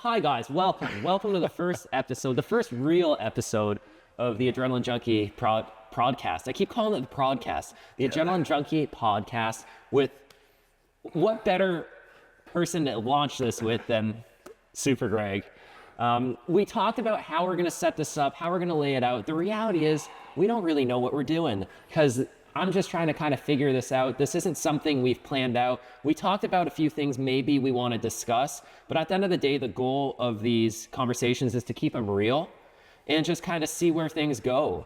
Hi guys, welcome to the first episode, the first real episode of the Adrenaline Junkie podcast. I keep calling it the podcast, the Adrenaline Junkie podcast. With what better person to launch this with than Super Greg? We talked about how we're going to set this up, how we're going to lay it out. The reality is we don't really know what we're doing because I'm just trying to kind of figure this out. This isn't something we've planned out. We talked about a few things maybe we want to discuss, but at the end of the day, the goal of these conversations is to keep them real and just kind of see where things go.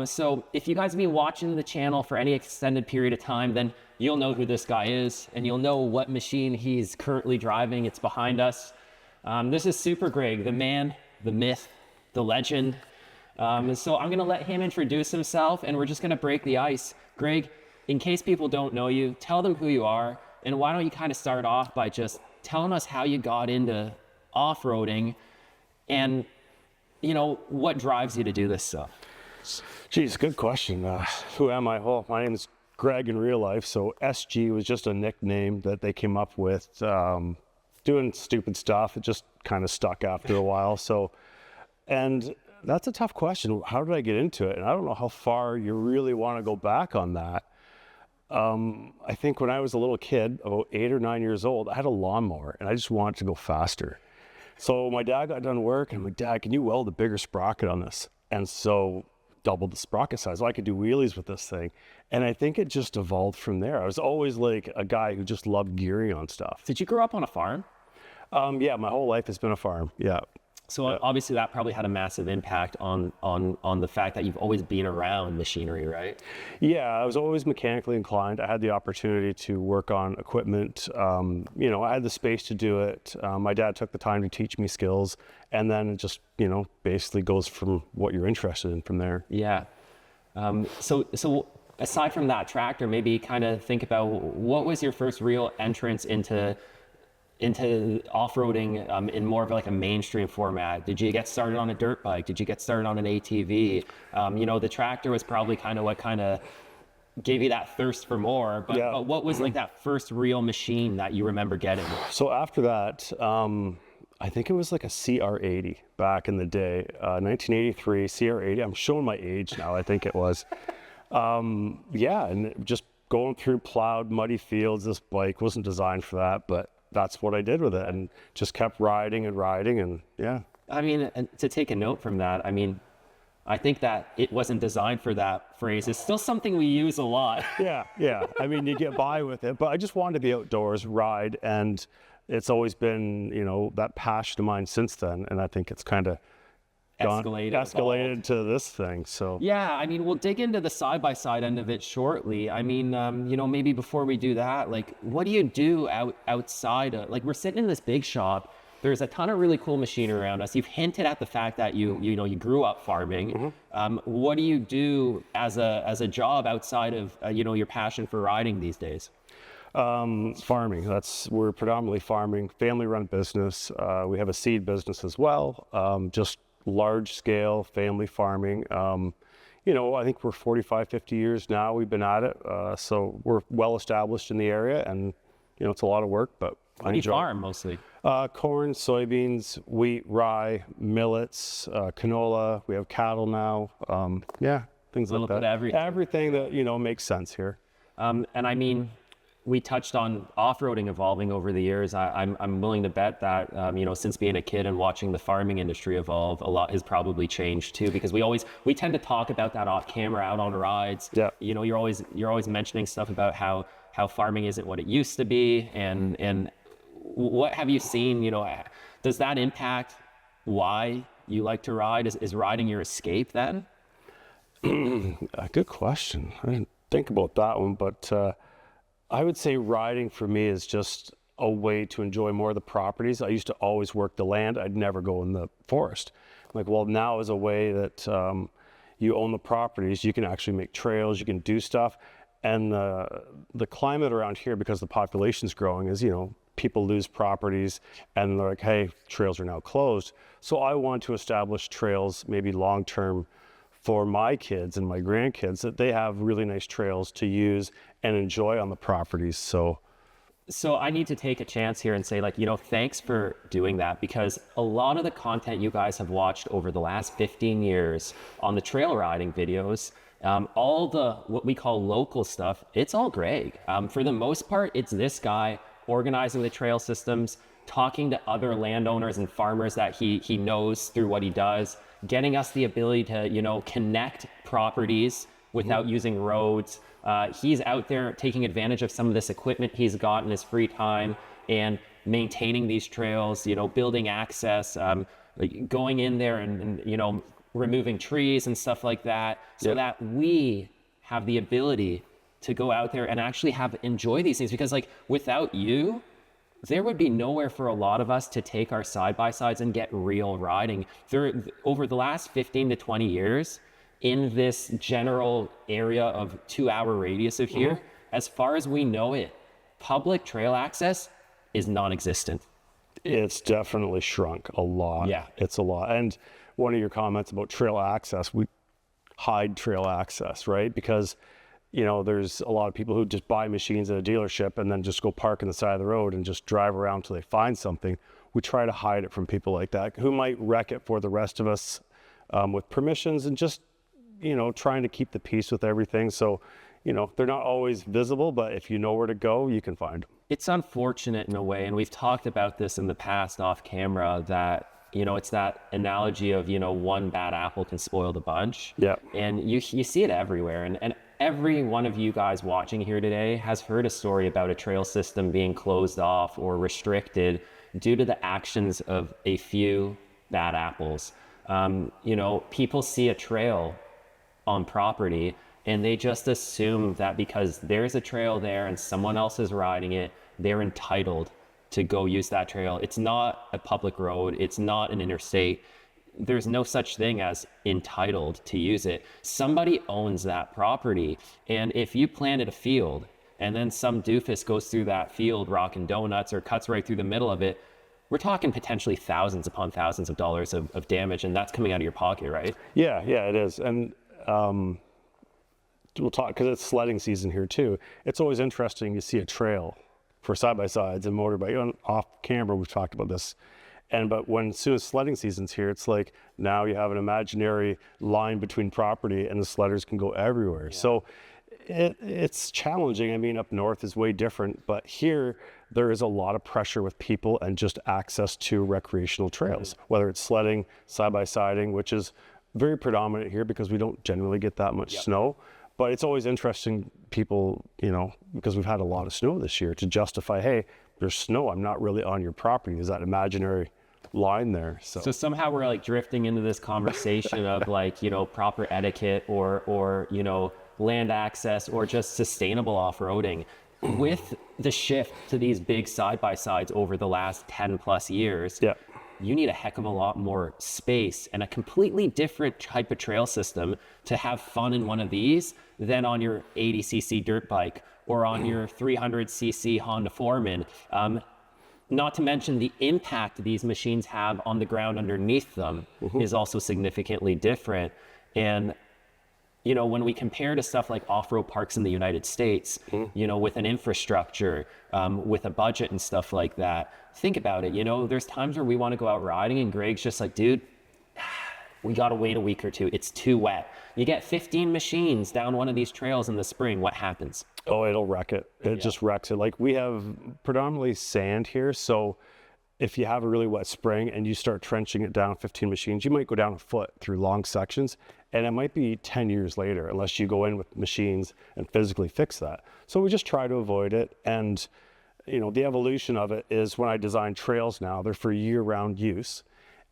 So if you guys have been watching the channel for any extended period of time, then you'll know who this guy is and you'll know what machine he's currently driving. It's behind us. This is Super Greg, the man, the myth, the legend. So I'm going to let him introduce himself and we're just going to break the ice. Greg, in case people don't know you, tell them who you are. And why don't you kind of start off by just telling us how you got into off-roading and, you know, what drives you to do this stuff? Geez, good question. Who am I? Well, my name is Greg in real life. So SG was just a nickname that they came up with, doing stupid stuff. It just kind of stuck after a while. And that's a tough question. How did I get into it? And I don't know how far you really want to go back on that. I think when I was a little kid, about 8 or 9 years old, I had a lawnmower and I just wanted to go faster. So my dad got done work and I'm like, Dad, can you weld a bigger sprocket on this? And so doubled the sprocket size. So I could do wheelies with this thing. And I think it just evolved from there. I was always like a guy who just loved gearing on stuff. Did you grow up on a farm? Yeah, my whole life has been a farm. Yeah. So obviously that probably had a massive impact on the fact that you've always been around machinery, right? Yeah, I was always mechanically inclined. I had the opportunity to work on equipment. You know, I had the space to do it. My dad took the time to teach me skills, and then it just, you know, basically goes from what you're interested in from there. Yeah. So aside from that tractor, maybe kind of think about what was your first real entrance into off-roading in more of like a mainstream format? Did you get started on a dirt bike? Did you get started on an ATV? You know, the tractor was probably kind of what kind of gave you that thirst for more, but what was like that first real machine that you remember getting? So after that, I think it was like a CR80 back in the day, 1983 CR80. I'm showing my age now, I think it was. Yeah, and just going through plowed, muddy fields. This bike wasn't designed for that, but that's what I did with it and just kept riding and yeah. I mean, and to take a note from that, I mean, I think that it wasn't designed for that phrase. It's still something we use a lot. Yeah. I mean, you get by with it, but I just wanted to be outdoors, ride, and it's always been, you know, that passion of mine since then. And I think it's kind of escalated to this thing. So yeah, I mean, we'll dig into the side-by-side end of it shortly. I mean, you know, maybe before we do that, like, what do you do outside of, like, we're sitting in this big shop, there's a ton of really cool machinery around us. You've hinted at the fact that you grew up farming. Mm-hmm. What do you do as a job outside of you know, your passion for riding these days? Farming. We're predominantly farming, family-run business. We have a seed business as well. Just large scale family farming. You know, I think we're 45, 50 years now we've been at it. So we're well established in the area and, you know, it's a lot of work, but I enjoy farm mostly. Corn, soybeans, wheat, rye, millets, canola. We have cattle now. Yeah, things like that. Everything that, you know, makes sense here. And I mean, we touched on off-roading evolving over the years. I'm willing to bet that, you know, since being a kid and watching the farming industry evolve, a lot has probably changed too, because we tend to talk about that off camera, out on rides. Yeah. You know, you're always mentioning stuff about how farming isn't what it used to be. And what have you seen, you know, does that impact why you like to ride? Is riding your escape then? Good question. I didn't think about that one, but, I would say riding for me is just a way to enjoy more of the properties. I used to always work the land. I'd never go in the forest. I'm like, well, now is a way that you own the properties. You can actually make trails. You can do stuff. And the climate around here, because the population's growing, is, you know, people lose properties and they're like, hey, trails are now closed. So I want to establish trails, maybe long-term, for my kids and my grandkids, that they have really nice trails to use and enjoy on the properties. So So I need to take a chance here and say, like, thanks for doing that, because a lot of the content you guys have watched over the last 15 years on the trail riding videos, all the what we call local stuff, it's all Greg. For the most part, it's this guy organizing the trail systems, talking to other landowners and farmers that he knows through what he does, getting us the ability to, connect properties without using roads. He's out there taking advantage of some of this equipment he's got in his free time and maintaining these trails, building access, going in there and removing trees and stuff like that, so that we have the ability to go out there and actually enjoy these things. Because like without you, there would be nowhere for a lot of us to take our side-by-sides and get real riding. Over the last 15 to 20 years, in this general area of 2-hour radius of here, as far as we know it, public trail access is non-existent. It's definitely shrunk a lot. Yeah. It's a lot. And one of your comments about trail access, we hide trail access, right? Because, there's a lot of people who just buy machines at a dealership and then just go park on the side of the road and just drive around till they find something. We try to hide it from people like that who might wreck it for the rest of us with permissions and just, trying to keep the peace with everything. So, they're not always visible, but if you know where to go, you can find them. It's unfortunate in a way, and we've talked about this in the past off camera, that, it's that analogy of, one bad apple can spoil the bunch. Yeah. And you see it everywhere. And every one of you guys watching here today has heard a story about a trail system being closed off or restricted due to the actions of a few bad apples. People see a trail on property and they just assume that because there's a trail there and someone else is riding it, they're entitled to go use that trail. It's not a public road. It's not an interstate. There's no such thing as entitled to use it. Somebody owns that property. And if you planted a field and then some doofus goes through that field rocking donuts or cuts right through the middle of it, we're talking potentially thousands upon thousands of dollars of damage, and that's coming out of your pocket, right? Yeah, it is. And we'll talk, because it's sledding season here too. It's always interesting to see a trail for side-by-sides and motorbike. Off camera, we've talked about this. But as soon as sledding season's here, it's like now you have an imaginary line between property and the sledders can go everywhere. Yeah. So it's challenging. I mean, up north is way different, but here there is a lot of pressure with people and just access to recreational trails, whether it's sledding, side-by-siding, which is very predominant here because we don't generally get that much snow. But it's always interesting, people, because we've had a lot of snow this year, to justify, hey, there's snow, I'm not really on your property. There's that imaginary line there. So somehow we're like drifting into this conversation of like, proper etiquette or land access or just sustainable off-roading. With the shift to these big side-by-sides over the last 10 plus years, you need a heck of a lot more space and a completely different type of trail system to have fun in one of these than on your 80cc dirt bike or on your 300cc Honda Foreman. Not to mention the impact these machines have on the ground underneath them is also significantly different. And when we compare to stuff like off-road parks in the United States, with an infrastructure, with a budget and stuff like that, think about it. There's times where we want to go out riding and Greg's just like, dude, we got to wait a week or two. It's too wet. You get 15 machines down one of these trails in the spring. What happens? Oh, it'll wreck it. It just wrecks it. Like, we have predominantly sand here. So if you have a really wet spring and you start trenching it down 15 machines, you might go down a foot through long sections. And it might be 10 years later, unless you go in with machines and physically fix that. So we just try to avoid it. And, the evolution of it is when I design trails now, they're for year-round use.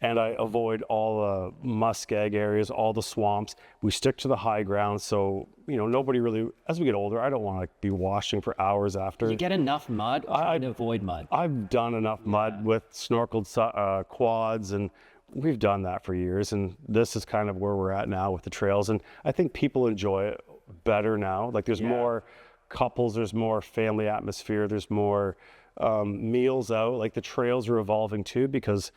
And I avoid all the muskeg areas, all the swamps. We stick to the high ground. So, nobody really, as we get older, I don't want to be washing for hours after. You get enough mud, try to avoid mud. I've done enough mud with snorkeled quads, and we've done that for years. And this is kind of where we're at now with the trails. And I think people enjoy it better now. Like, there's more couples, there's more family atmosphere, there's more meals out. Like, the trails are evolving too, because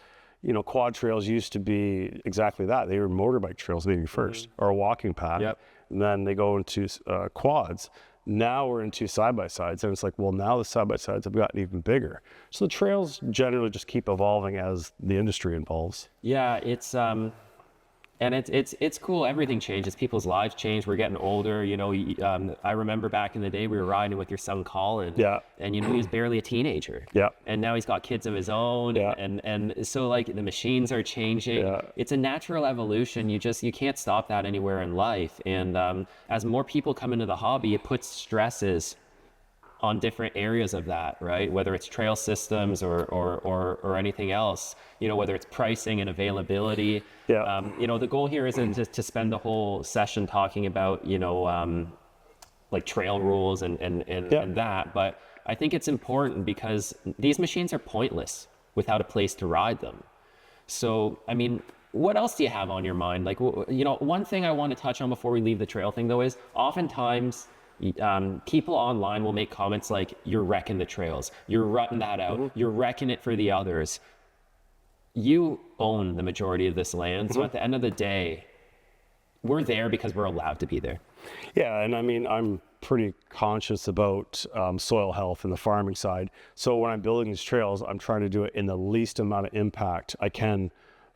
quad trails used to be exactly that. They were motorbike trails maybe first, or a walking path. And then they go into quads. Now we're into side-by-sides, and it's like, well, now the side-by-sides have gotten even bigger. So the trails generally just keep evolving as the industry evolves. Yeah, and it's cool. Everything changes. People's lives change. We're getting older. You know, I remember back in the day we were riding with your son Colin. Yeah. And you know, he was barely a teenager. Yeah. And now he's got kids of his own. Yeah. And so like the machines are changing. Yeah. It's a natural evolution. You can't stop that anywhere in life. And as more people come into the hobby, it puts stresses on different areas of that, right? Whether it's trail systems or anything else, you know, whether it's pricing and availability. Yeah. You know, the goal here isn't just to spend the whole session talking about, you know, like trail rules and that, but I think it's important because these machines are pointless without a place to ride them. So, I mean, what else do you have on your mind? Like, you know, one thing I want to touch on before we leave the trail thing though is oftentimes people online will make comments like, you're wrecking the trails, you're rutting that out, you're wrecking it for the others. You own the majority of this land. So at the end of the day, we're there because we're allowed to be there. Yeah, and I mean, I'm pretty conscious about soil health and the farming side. So when I'm building these trails, I'm trying to do it in the least amount of impact I can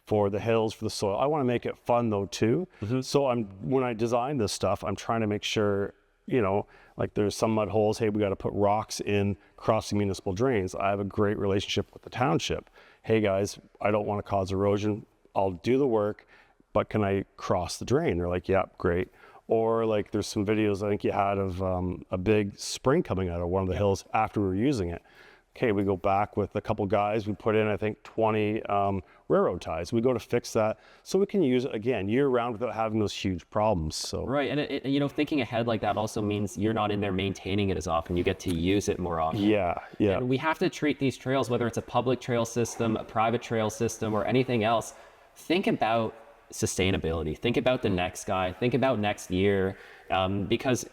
for the hills, for the soil. I want to make it fun though too. So when I design this stuff, I'm trying to make sure, you know, like there's some mud holes, hey, we got to put rocks in crossing municipal drains. I have a great relationship with the township. Hey guys, I don't want to cause erosion. I'll do the work, but can I cross the drain? They're like, yeah, great. Or like there's some videos I think you had of a big spring coming out of one of the hills after we were using it. Okay, we go back with a couple guys, we put in, I think, 20 railroad ties. We go to fix that so we can use it again year round without having those huge problems. So right, and you know, thinking ahead like that also means you're not in there maintaining it as often. You get to use it more often. Yeah. And we have to treat these trails, whether it's a public trail system, a private trail system, or anything else, think about sustainability. Think about the next guy. Think about next year, because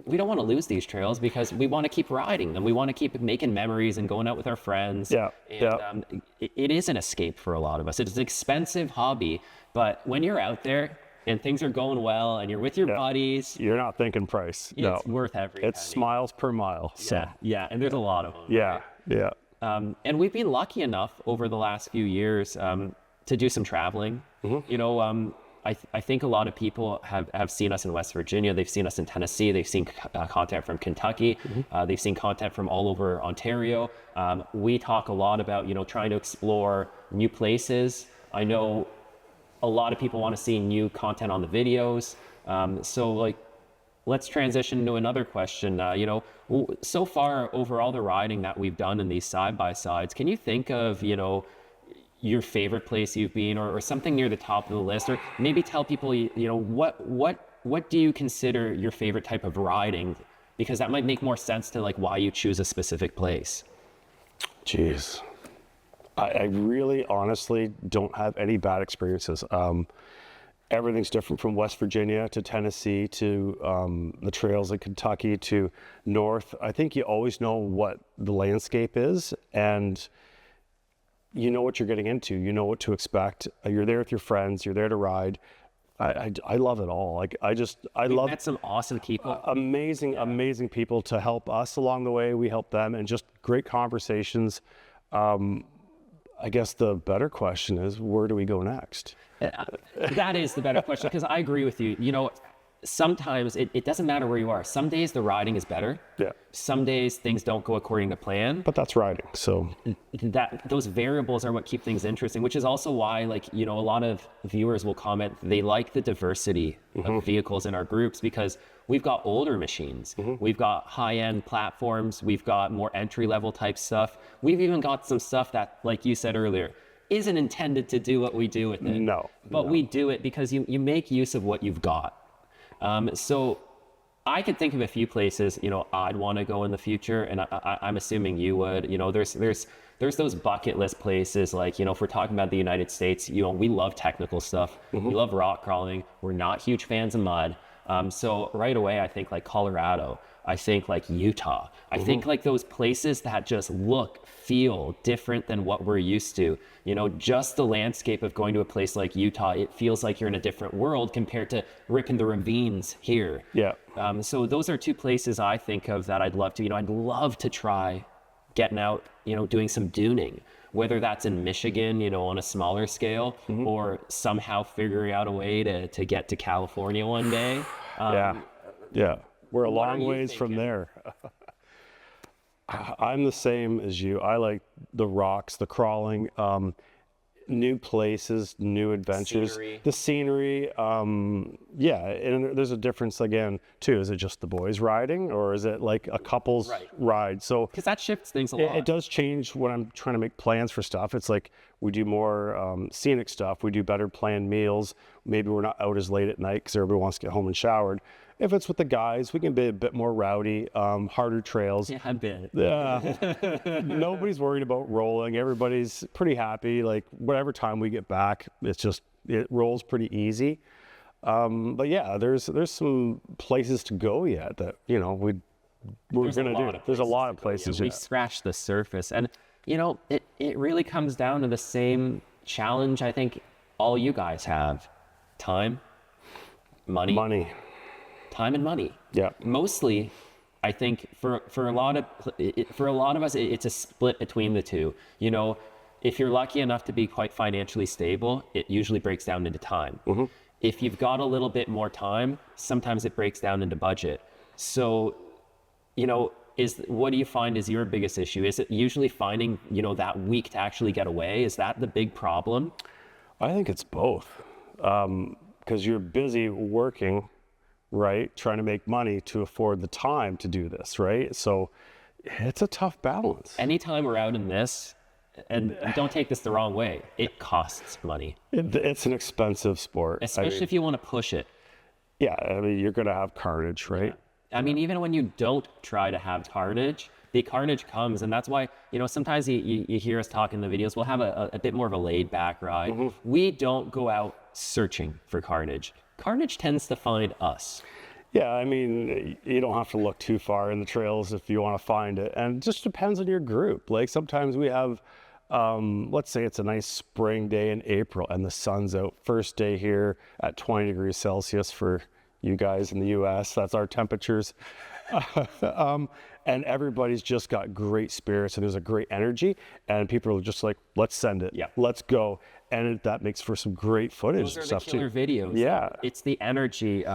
we don't want to lose these trails because we want to keep riding them. We want to keep making memories and going out with our friends. It is an escape for a lot of us. It's an expensive hobby, but when you're out there and things are going well and you're with your buddies, you're not thinking price. It's worth every penny. It's smiles per mile. So. Yeah, and there's a lot of them. Yeah, right? And we've been lucky enough over the last few years to do some traveling. You know, I think a lot of people have seen us in West Virginia. They've seen us in Tennessee. They've seen content from Kentucky. They've seen content from all over Ontario. We talk a lot about, you know, trying to explore new places. I know a lot of people want to see new content on the videos. So like, let's transition to another question. You know, so far over all the riding that we've done in these side-by-sides, can you think of, you know, your favorite place you've been or something near the top of the list, or maybe tell people, you know, what do you consider your favorite type of riding? Because that might make more sense to like why you choose a specific place. Jeez. I really honestly don't have any bad experiences. Everything's different from West Virginia to Tennessee to the trails in Kentucky to north. I think you always know what the landscape is and you know what you're getting into, you know what to expect. You're there with your friends, you're there to ride. I love it all. Like I love met some awesome people. Amazing people to help us along the way. We help them and just great conversations. I guess the better question is, where do we go next? That is the better question, because I agree with you. You know, sometimes it doesn't matter where you are. Some days the riding is better. Yeah. Some days things don't go according to plan. But that's riding. So those variables are what keep things interesting, which is also why, like, you know, a lot of viewers will comment they like the diversity of vehicles in our groups, because we've got older machines, we've got high-end platforms, we've got more entry-level type stuff. We've even got some stuff that, like you said earlier, isn't intended to do what we do with it. But we do it because you make use of what you've got. So I could think of a few places, you know, I'd want to go in the future, and I'm assuming you would. You know, there's those bucket list places, like, you know, if we're talking about the United States, you know, we love technical stuff. We love rock crawling. We're not huge fans of mud. So right away, I think like Colorado, I think like Utah, I think like those places that just look, feel different than what we're used to. You know, just the landscape of going to a place like Utah, it feels like you're in a different world compared to ripping the ravines here. Yeah. So those are two places I think of that I'd love to, you know, I'd love to try getting out, you know, doing some duning, whether that's in Michigan, you know, on a smaller scale, or somehow figuring out a way to get to California one day. Yeah. We're a what are long you ways from thinking? there. I'm the same as you. I like the rocks, the crawling, new places, new adventures, Scenery. the scenery. Yeah, and there's a difference again too. Is it just the boys riding, or is it like a couple's ride? So Because that shifts things a lot. it does change when I'm trying to make plans for stuff. It's like we do more scenic stuff. We do better planned meals. Maybe we're not out as late at night because everybody wants to get home and showered. If it's with the guys, we can be a bit more rowdy, harder trails. Yeah, a bit. Nobody's worried about rolling. Everybody's pretty happy. Like whatever time we get back, it rolls pretty easy. But yeah, there's some places to go yet that, you know, we're gonna do. There's a lot of places. We Yeah. scratched the surface, and you know, it really comes down to the same challenge I think all you guys have: time, money. Time and money. Yeah. Mostly, I think for a lot of us, it's a split between the two. You know, if you're lucky enough to be quite financially stable, it usually breaks down into time. If you've got a little bit more time, sometimes it breaks down into budget. So, you know, what do you find is your biggest issue? Is it usually finding, you know, that week to actually get away? Is that the big problem? I think it's both. Because you're busy working, right? Trying to make money to afford the time to do this, right? So it's a tough balance. Anytime we're out in this, and don't take this the wrong way, it costs money. It's an expensive sport. Especially if you want to push it. Yeah, I mean, you're going to have carnage, right? I mean, even when you don't try to have carnage, the carnage comes. And that's why, you know, sometimes you hear us talk in the videos, we'll have a bit more of a laid back ride. We don't go out searching for carnage. Carnage tends to find us. Yeah, I mean, you don't have to look too far in the trails if you want to find it. And it just depends on your group. Like sometimes we have, let's say it's a nice spring day in April and the sun's out. First day here at 20 degrees Celsius for you guys in the US. That's our temperatures. And everybody's just got great spirits and there's a great energy. And people are just like, let's send it. Yeah. Let's go. And that makes for some great footage. Those are the stuff killer too. videos. Yeah. It's the energy.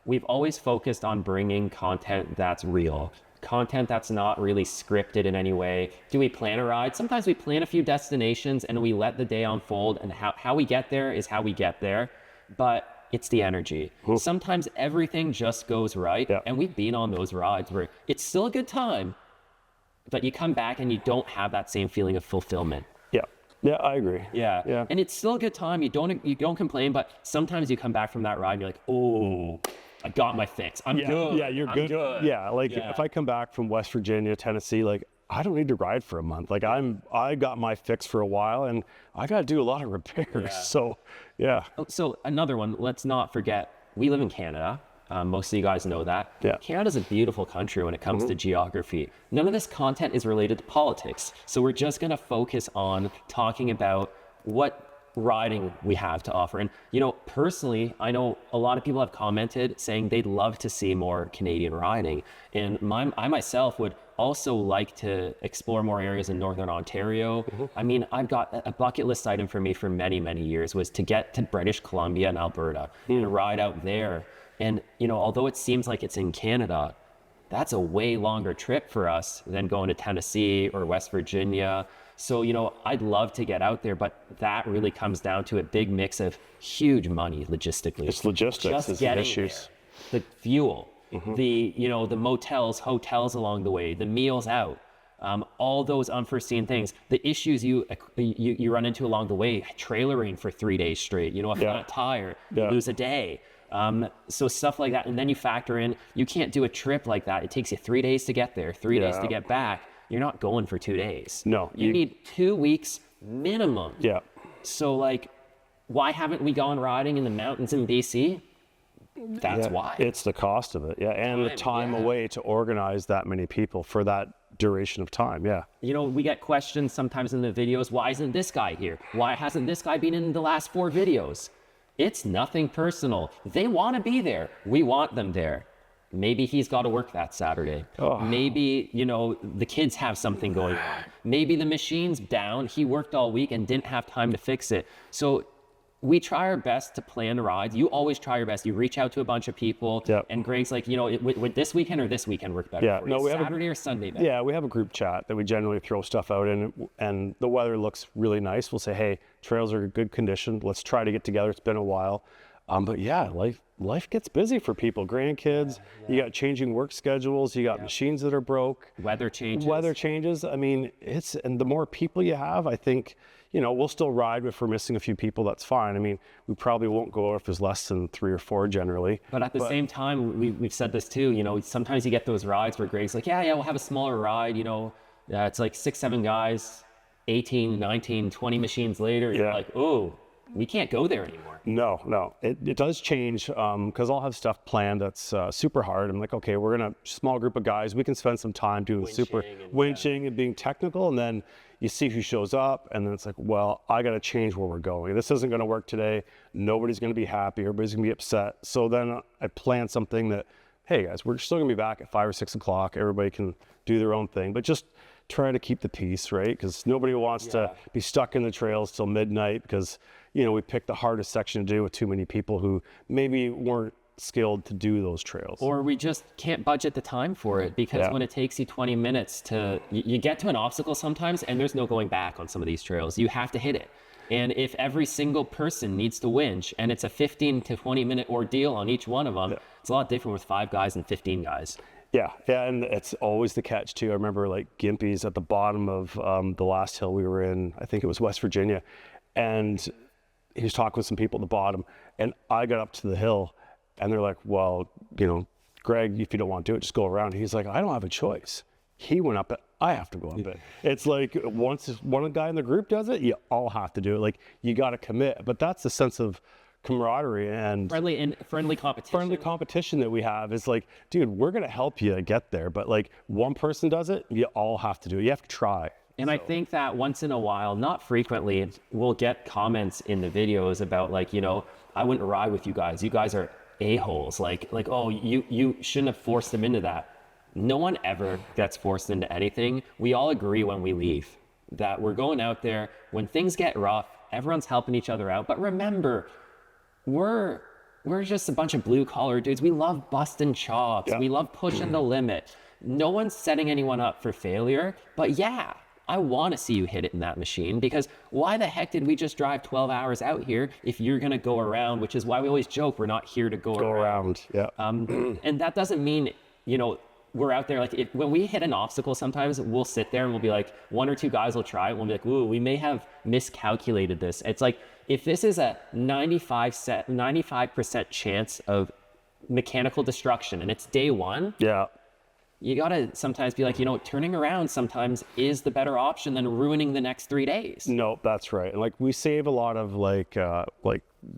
We've always focused on bringing content that's real. Content that's not really scripted in any way. Do we plan a ride? Sometimes we plan a few destinations and we let the day unfold, and how we get there is how we get there. But it's the energy. Sometimes everything just goes right. Yeah. And we've been on those rides where it's still a good time, but you come back and you don't have that same feeling of fulfillment. Yeah, I agree. Yeah. And it's still a good time. You don't complain, but sometimes you come back from that ride and you're like, oh, I got my fix. I'm good. Yeah, you're I'm good. Yeah, like if I come back from West Virginia, Tennessee, like I don't need to ride for a month. Like I got my fix for a while and I got to do a lot of repairs. Yeah. So, yeah. So another one, let's not forget, we live in Canada. Most of you guys know that. Yeah. Canada's a beautiful country when it comes to geography. None of this content is related to politics. So we're just going to focus on talking about what riding we have to offer. And, you know, personally, I know a lot of people have commented saying they'd love to see more Canadian riding. And I myself would also like to explore more areas in Northern Ontario. I mean, I've got a bucket list item for me for many, many years was to get to British Columbia and Alberta and ride out there. And, you know, although it seems like it's in Canada, that's a way longer trip for us than going to Tennessee or West Virginia. So, you know, I'd love to get out there, but that really comes down to a big mix of huge money logistically. It's logistics Just is the getting issues. there, the fuel, the, you know, the motels, hotels along the way, the meals out, all those unforeseen things, the issues you run into along the way, trailering for 3 days straight, you know, a flat tire, you lose a day. So stuff like that. And then you factor in, you can't do a trip like that. It takes you 3 days to get there, 3 days to get back. You're not going for 2 days. No. You need 2 weeks minimum. Yeah. So like, why haven't we gone riding in the mountains in BC? That's why. It's the cost of it, and the time away to organize that many people for that duration of time, You know, we get questions sometimes in the videos, why isn't this guy here? Why hasn't this guy been in the last 4 videos? It's nothing personal. They want to be there. We want them there. Maybe he's got to work that Saturday. Maybe, you know, the kids have something going on. Maybe the machine's down. He worked all week and didn't have time to fix it. So we try our best to plan rides. You always try your best. You reach out to a bunch of people. And Greg's like, you know, would this weekend or this weekend work better for you? We Saturday or Sunday better? Yeah, we have a group chat that we generally throw stuff out in, and the weather looks really nice. We'll say, hey, trails are in good condition. Let's try to get together. It's been a while. But yeah, life gets busy for people. Grandkids, you got changing work schedules, you got machines that are broke. Weather changes. I mean, and the more people you have, I think, you know, we'll still ride if we're missing a few people, that's fine. I mean, we probably won't go if there's less than 3 or 4 generally. But at the same time, we've said this too, you know, sometimes you get those rides where Greg's like, yeah, we'll have a smaller ride, you know, it's like 6, 7 guys, 18, 19, 20 machines later, you're like, oh, we can't go there anymore. No, it does change because I'll have stuff planned that's super hard. I'm like, okay, we're in a small group of guys. We can spend some time doing winching and being technical, and then you see who shows up, and then it's like, well, I got to change where we're going. This isn't going to work today. Nobody's going to be happy. Everybody's going to be upset. So then I plan something that, hey guys, we're still going to be back at 5 or 6 o'clock. Everybody can do their own thing, but just try to keep the peace, right? Because nobody wants to be stuck in the trails till midnight because, you know, we picked the hardest section to do with too many people who maybe weren't skilled to do those trails. Or we just can't budget the time for it because when it takes you 20 minutes to, you get to an obstacle sometimes and there's no going back on some of these trails. You have to hit it. And if every single person needs to winch and it's a 15 to 20 minute ordeal on each one of them, it's a lot different with 5 guys and 15 guys. Yeah, and it's always the catch too. I remember like Gimpy's at the bottom of the last hill we were in, I think it was West Virginia, and he was talking with some people at the bottom, and I got up to the hill, and they're like, well, you know, Greg, if you don't want to do it, just go around. He's like, I don't have a choice. He went up it, I have to go up it. It's like once one guy in the group does it, you all have to do it. Like you got to commit, but that's the sense of camaraderie and friendly competition that we have. Is like, dude, we're gonna help you get there, but like one person does it, you all have to do it. You have to try. And I think that once in a while, not frequently, we'll get comments in the videos about like, you know, I wouldn't ride with you guys. You guys are a-holes. Like, oh, you shouldn't have forced them into that. No one ever gets forced into anything. We all agree when we leave that we're going out there. When things get rough, everyone's helping each other out. But remember, we're just a bunch of blue collar dudes. We love busting chops. We love pushing the limit. No one's setting anyone up for failure, but yeah, I want to see you hit it in that machine because why the heck did we just drive 12 hours out here if you're going to go around, which is why we always joke we're not here to go around. And that doesn't mean, you know, we're out there, like when we hit an obstacle, sometimes we'll sit there and we'll be like, 1 or 2 guys will try it. We'll be like, ooh, we may have miscalculated this. It's like, if this is a 95% chance of mechanical destruction and it's day 1, you gotta sometimes be like, you know, turning around sometimes is the better option than ruining the next 3 days. No, that's right. And like we save a lot of like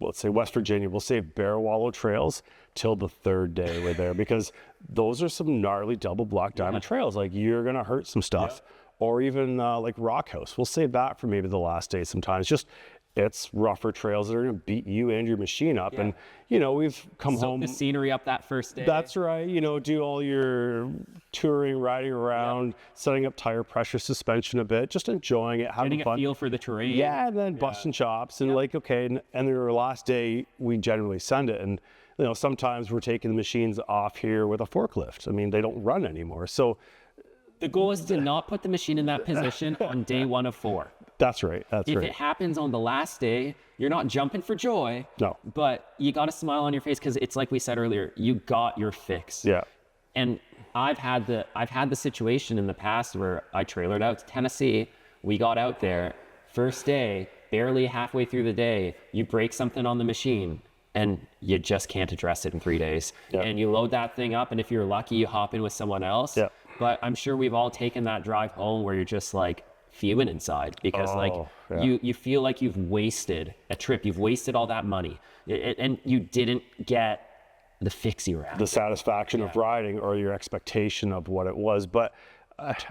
let's say West Virginia, we'll save Bear Wallow trails till the 3rd day we're there because those are some gnarly double black diamond trails. Like you're gonna hurt some stuff. Or even like Rock House. We'll save that for maybe the last day sometimes. Just it's rougher trails that are going to beat you and your machine up. And, you know, we've come home. The scenery up that first day. That's right. You know, do all your touring, riding around, setting up tire pressure, suspension a bit, just enjoying it, having fun. Getting a feel for the terrain. Yeah, and then busting chops and like, okay. And then our last day, we generally send it. And, you know, sometimes we're taking the machines off here with a forklift. I mean, they don't run anymore. So the goal is to not put the machine in that position on day 1 of 4. That's right. If it happens on the last day, you're not jumping for joy. No. But you got a smile on your face because it's like we said earlier, you got your fix. Yeah. And I've had the situation in the past where I trailered out to Tennessee. We got out there, first day, barely halfway through the day, you break something on the machine and you just can't address it in 3 days. And you load that thing up, and if you're lucky, you hop in with someone else. But I'm sure we've all taken that drive home where you're just like fuming inside because you feel like you've wasted a trip. You've wasted all that money and you didn't get the fixie round. The satisfaction of riding or your expectation of what it was. But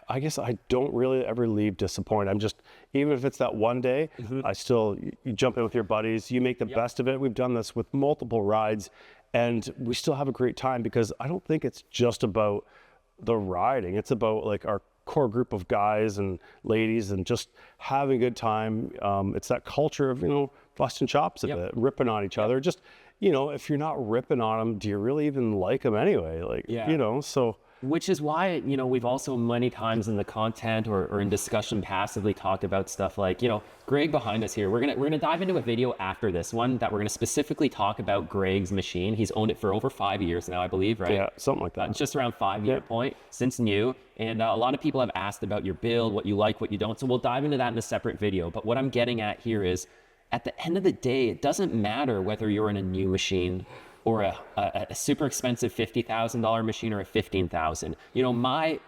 I guess I don't really ever leave disappointed. I'm just, even if it's that one day, I still, you jump in with your buddies, you make the best of it. We've done this with multiple rides and we still have a great time because I don't think it's just about the riding. It's about like our core group of guys and ladies and just having a good time. It's that culture of, busting chops a bit, ripping on each other. Just, if you're not ripping on them, do you really even like them anyway? Like, so. Which is why, we've also many times in the content or in discussion passively talked about stuff like, Greg behind us here. We're gonna dive into a video after this one that we're gonna specifically talk about Greg's machine. He's owned it for over 5 years now, I believe, right? Yeah, something like that. Just around 5-year point since new. And a lot of people have asked about your build, what you like, what you don't. So we'll dive into that in a separate video. But what I'm getting at here is, at the end of the day, it doesn't matter whether you're in a new machine or a super expensive $50,000 machine or a $15,000. My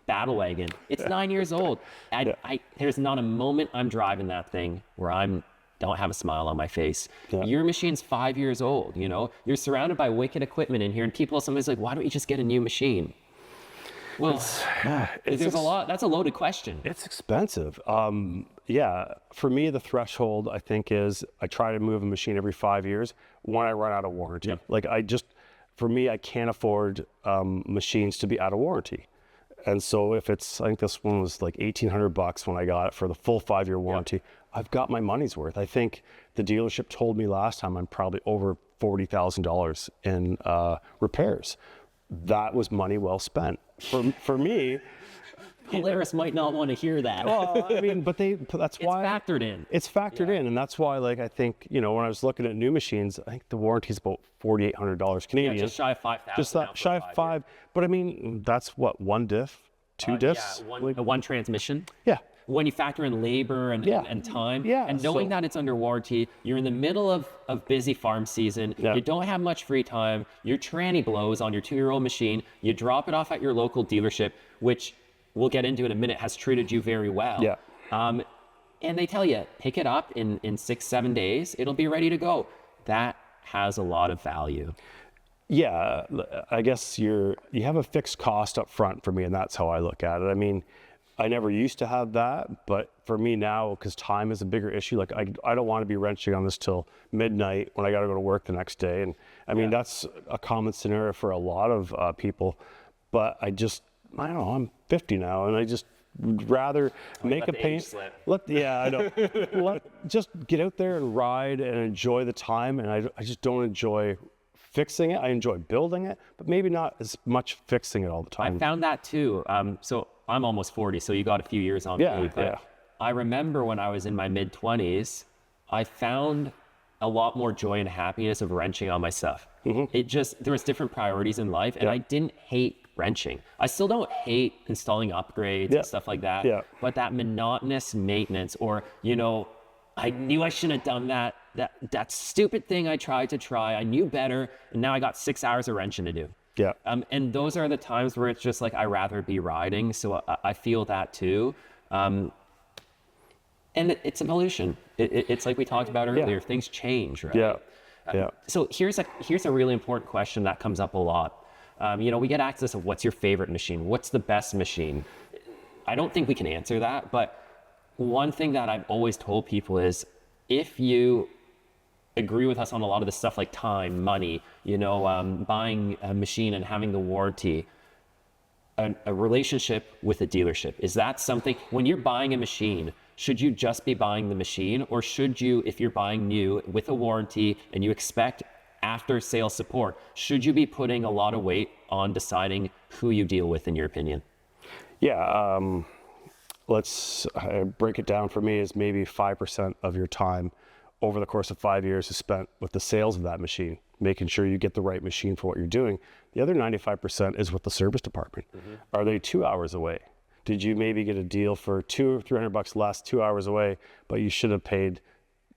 Battle Wagon, it's 9 years old. There's not a moment I'm driving that thing where don't have a smile on my face. Your machine's 5 years old, You're surrounded by wicked equipment in here, and somebody's like, why don't you just get a new machine? Well, there's a lot. That's a loaded question. It's expensive. For me, the threshold, I think, is I try to move a machine every 5 years when I run out of warranty. Like for me, I can't afford machines to be out of warranty. And so I think this one was like $1,800 when I got it for the full 5-year warranty. I've got my money's worth. I think the dealership told me last time I'm probably over $40,000 in repairs. That was money well spent. For me, Polaris might not want to hear that. Well, I mean, but that's why it's factored in. It's factored in, and that's why, like, I think, when I was looking at new machines, I think the warranty is about $4,800 Canadian. Yeah, just shy of 5,000. Just that shy of 5. But I mean, that's what, one diff, two diffs, one transmission. Yeah. When you factor in labor and time, and knowing that it's under warranty, you're in the middle of busy farm season, you don't have much free time, your tranny blows on your 2-year-old machine, you drop it off at your local dealership, which we'll get into in a minute, has treated you very well. Yeah. And they tell you, pick it up in 6-7 days, it'll be ready to go. That has a lot of value. Yeah, I guess you have a fixed cost up front for me, and that's how I look at it. I mean, I never used to have that, but for me now, because time is a bigger issue, like I don't want to be wrenching on this till midnight when I got to go to work the next day. And I mean, that's a common scenario for a lot of people, but I don't know, I'm 50 now, and I just would rather make a paint. I know. Just get out there and ride and enjoy the time. And I just don't enjoy fixing it. I enjoy building it, but maybe not as much fixing it all the time. I found that too. So I'm almost 40, so you got a few years on me. But I remember when I was in my mid-20s, I found a lot more joy and happiness of wrenching on my stuff. There was different priorities in life, and I didn't hate wrenching. I still don't hate installing upgrades and stuff like that. But that monotonous maintenance, or I knew I shouldn't have done that stupid thing I tried to try. I knew better, and now I got 6 hours of wrenching to do. And those are the times where it's just like, I'd rather be riding. So I feel that too. And it's evolution. It's like we talked about earlier, things change, right? So here's a really important question that comes up a lot. We get access of what's your favorite machine? What's the best machine? I don't think we can answer that, but one thing that I've always told people is, if you agree with us on a lot of the stuff like time, money, buying a machine and having the warranty, a relationship with a dealership, is that something, when you're buying a machine, should you just be buying the machine, or should you, if you're buying new with a warranty and you expect after sales support, should you be putting a lot of weight on deciding who you deal with, in your opinion? Let's break it down. For me, is maybe 5% of your time over the course of 5 years is spent with the sales of that machine, making sure you get the right machine for what you're doing. The other 95% is with the service department. Are they 2 hours away? Did you maybe get a deal for $200 or $300 less 2 hours away, but you should have paid,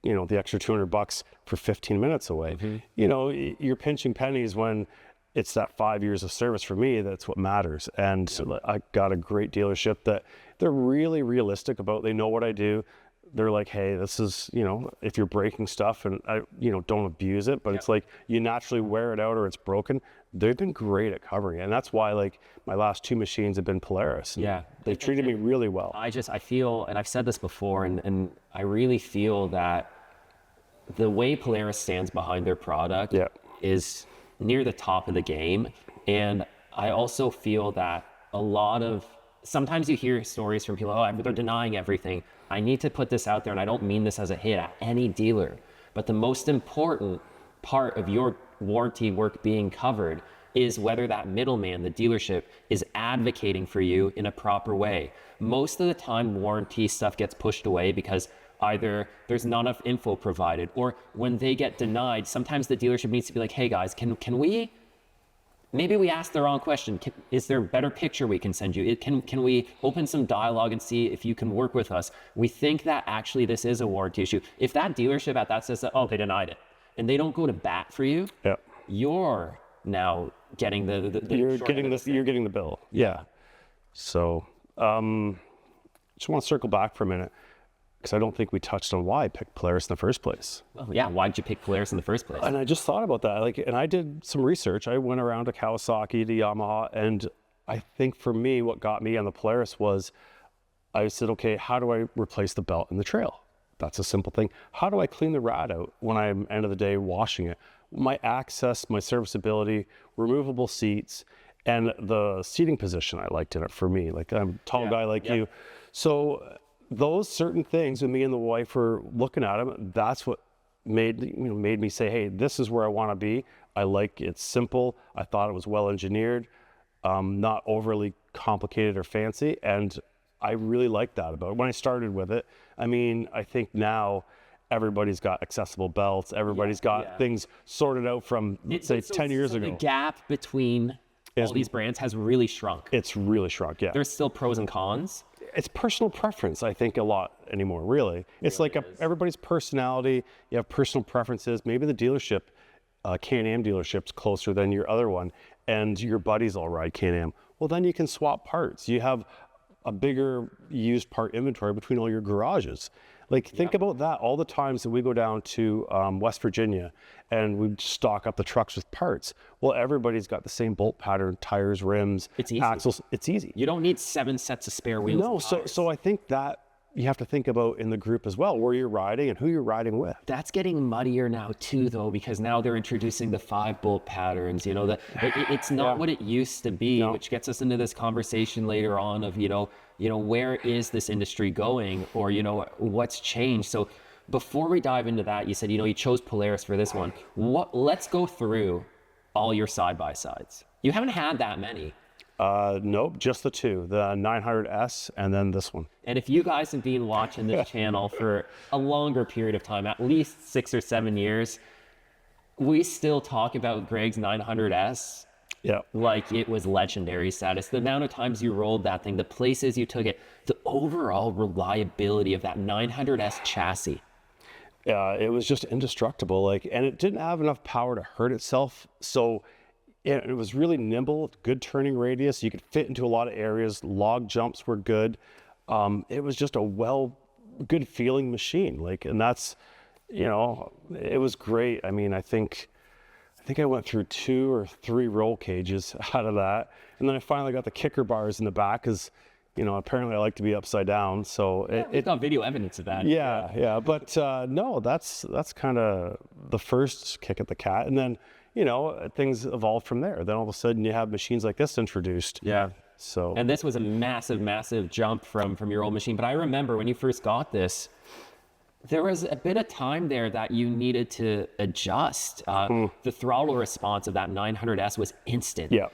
the extra $200 for 15 minutes away? You're pinching pennies when it's that 5 years of service. For me, that's what matters. And I got a great dealership that they're really realistic about. They know what I do. they're like, hey, this is, if you're breaking stuff and don't abuse it, but it's like you naturally wear it out or it's broken. They've been great at covering it. And that's why like my last 2 machines have been Polaris. Yeah. They've treated me really well. I feel, and I've said this before, and I really feel that the way Polaris stands behind their product is near the top of the game. And I also feel that sometimes you hear stories from people, they're denying everything. I need to put this out there, and I don't mean this as a hit at any dealer, but the most important part of your warranty work being covered is whether that middleman, the dealership, is advocating for you in a proper way. Most of the time, warranty stuff gets pushed away because either there's not enough info provided, or when they get denied, sometimes the dealership needs to be like, hey guys, can we, maybe we asked the wrong question. Is there a better picture we can send you? Can we open some dialogue and see if you can work with us? We think that actually this is a warranty issue. If that dealership at that says that, they denied it, and they don't go to bat for you, you're now getting you're getting the bill. Yeah. So just want to circle back for a minute, because I don't think we touched on why I picked Polaris in the first place. Oh, yeah, why'd you pick Polaris in the first place? And I just thought about that. And I did some research. I went around to Kawasaki, to Yamaha, and I think for me, what got me on the Polaris was I said, okay, how do I replace the belt in the trail? That's a simple thing. How do I clean the rad out when I'm, end of the day, washing it? My access, my serviceability, removable seats, and the seating position I liked in it for me. Like, I'm a tall guy like you. So those certain things, with me and the wife were looking at them, that's what made me say, hey, this is where I want to be. I like it's simple. I thought it was well engineered, not overly complicated or fancy, and I really liked that about it. When I started with it, I think now everybody's got accessible belts. Everybody's got things sorted out from, say, 10 years ago. The gap between all these brands has really shrunk. It's really shrunk, yeah. There's still pros and cons. It's personal preference, I think, a lot anymore, really. It's like everybody's personality. You have personal preferences. Maybe the dealership, Can-Am dealership's closer than your other one, and your buddies all ride Can-Am. Well, then you can swap parts. You have a bigger used part inventory between all your garages. Like, think about that. All the times that we go down to West Virginia and we stock up the trucks with parts. Well, everybody's got the same bolt pattern, tires, rims, axles. It's easy. You don't need 7 sets of spare wheels. No, so I think that you have to think about in the group as well, where you're riding and who you're riding with. That's getting muddier now too, though, because now they're introducing the 5 bolt patterns. It's not what it used to be, which gets us into this conversation later on of, where is this industry going, or, what's changed. So before we dive into that, you said, you chose Polaris for this one. Let's go through all your side-by-sides. You haven't had that many. Nope, just the 2, the 900S and then this one. And if you guys have been watching this channel for a longer period of time, at least 6 or 7 years, we still talk about Greg's 900S like it was legendary status. The amount of times you rolled that thing, the places you took it, the overall reliability of that 900S chassis. It was just indestructible. And it didn't have enough power to hurt itself. So it was really nimble, good turning radius. You could fit into a lot of areas. Log jumps were good. It was just a good feeling machine. And that's, it was great. I think I went through 2 or 3 roll cages out of that. And then I finally got the kicker bars in the back because, apparently I like to be upside down. So we've got video evidence of that. Yeah. But no, that's kind of the first kick at the cat. And then, things evolved from there. Then all of a sudden you have machines like this introduced. Yeah. So. And this was a massive, massive jump from your old machine. But I remember when you first got this, there was a bit of time there that you needed to adjust. The throttle response of that 900S was instant. Yeah.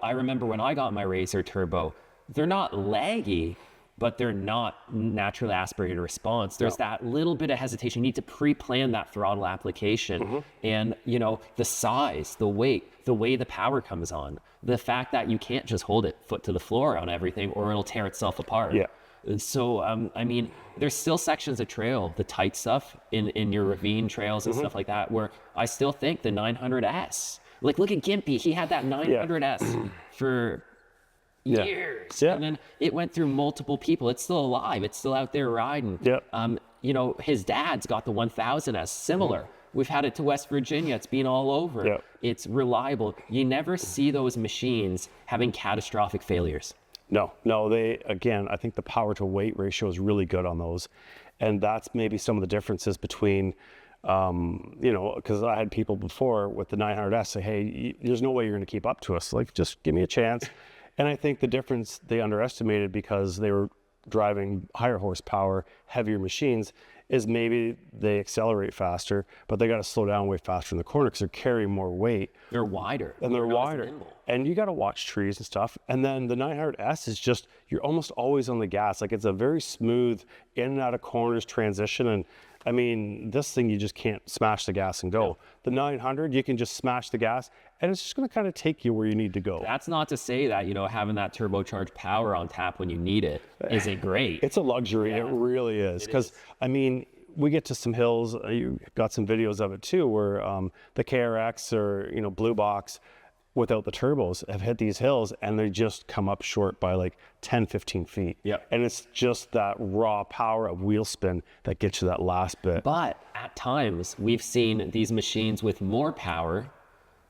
I remember when I got my Razor Turbo, they're not laggy, but they're not naturally aspirated response. There's that little bit of hesitation. You need to pre-plan that throttle application. And, the size, the weight, the way the power comes on, the fact that you can't just hold it foot to the floor on everything or it'll tear itself apart. Yeah. So, there's still sections of trail, the tight stuff in your ravine trails and stuff like that, where I still think the 900S, look at Gimpy, he had that 900S for years. Yeah. And then it went through multiple people. It's still alive. It's still out there riding. Yeah. his dad's got the 1000S, similar. We've had it to West Virginia. It's been all over. Yep. It's reliable. You never see those machines having catastrophic failures. No, I think the power to weight ratio is really good on those. And that's maybe some of the differences between, because I had people before with the 900S say, hey, there's no way you're going to keep up to us. Like, just give me a chance. And I think the difference they underestimated because they were driving higher horsepower, heavier machines, is maybe they accelerate faster, but they got to slow down way faster in the corner because they're carrying more weight. They're wider. And they're wider. And you got to watch trees and stuff. And then the 900S is just, you're almost always on the gas. Like, it's a very smooth in and out of corners transition. And I mean, this thing, you just can't smash the gas and go. The 900, you can just smash the gas and it's just going to kind of take you where you need to go. That's not to say that, having that turbocharged power on tap when you need it isn't great. It's a luxury. Yeah. It really is. Because, I mean, we get to some hills, you got some videos of it too, where the KRX or, Blue Box without the turbos have hit these hills and they just come up short by like 10, 15 feet. Yeah. And it's just that raw power of wheel spin that gets you that last bit. But at times we've seen these machines with more power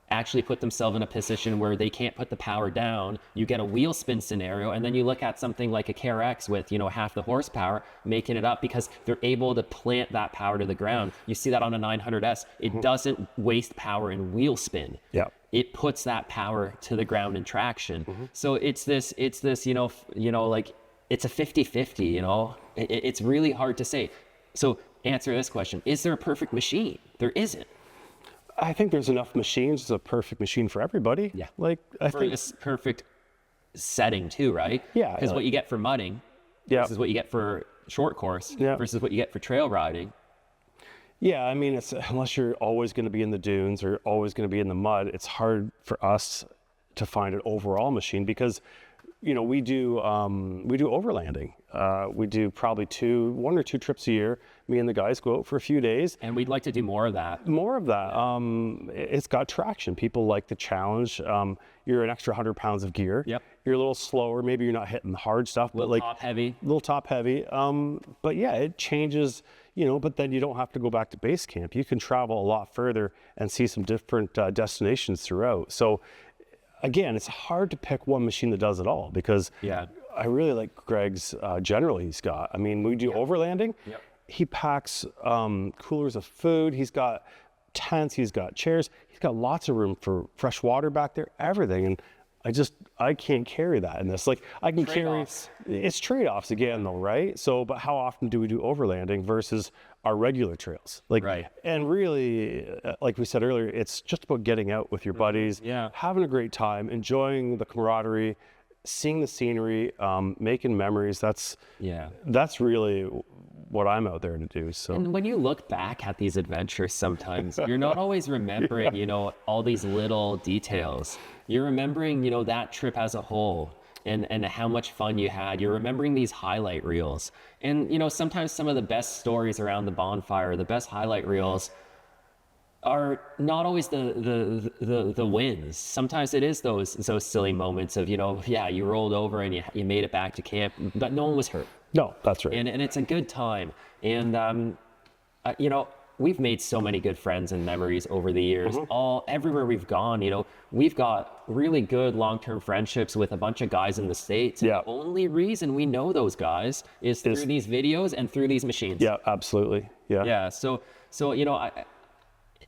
actually put themselves in a position where they can't put the power down. You get a wheel spin scenario, and then you look at something like a KRX with, half the horsepower, making it up because they're able to plant that power to the ground. You see that on a 900S. It doesn't waste power in wheel spin. Yeah. It puts that power to the ground in traction. So it's this, like it's a 50-50, It's really hard to say. So answer this question, is there a perfect machine? There isn't. I think there's enough machines. It's a perfect machine for everybody. Yeah. Like, I think this perfect setting too, right? Yeah. Because what you get for mudding, this is what you get for short course versus what you get for trail riding. Yeah, I mean, it's unless you're always going to be in the dunes or always going to be in the mud, it's hard for us to find an overall machine because, we do overlanding. We do probably 1 or 2 trips a year. Me and the guys go out for a few days. And we'd like to do more of that. It's got traction. People like the challenge. You're an extra 100 pounds of gear. Yep. You're a little slower. Maybe you're not hitting the hard stuff, but like top heavy. Little top heavy. But yeah, it changes, but then you don't have to go back to base camp. You can travel a lot further and see some different destinations throughout. So again, it's hard to pick one machine that does it all because I really like Greg's general he's got. I mean, we do overlanding. Yep. He packs coolers of food. He's got tents. He's got chairs. He's got lots of room for fresh water back there, everything. And I can't carry that in this. Like, I can carry, it's trade-offs again though, right? So, but how often do we do overlanding versus our regular trails? Like, and really, like we said earlier, it's just about getting out with your buddies, having a great time, enjoying the camaraderie, seeing the scenery, making memories. That's really what I'm out there to do. So, and when you look back at these adventures, sometimes you're not always remembering, all these little details. You're remembering, that trip as a whole and how much fun you had. You're remembering these highlight reels. And, sometimes some of the best stories around the bonfire, the best highlight reels are not always the wins. Sometimes it is those silly moments of, you rolled over and you made it back to camp, but no one was hurt. No, that's right. And it's a good time. And, we've made so many good friends and memories over the years. Everywhere we've gone, we've got really good long-term friendships with a bunch of guys in the States. Yeah. The only reason we know those guys is through these videos and through these machines. Yeah, absolutely. Yeah. Yeah. So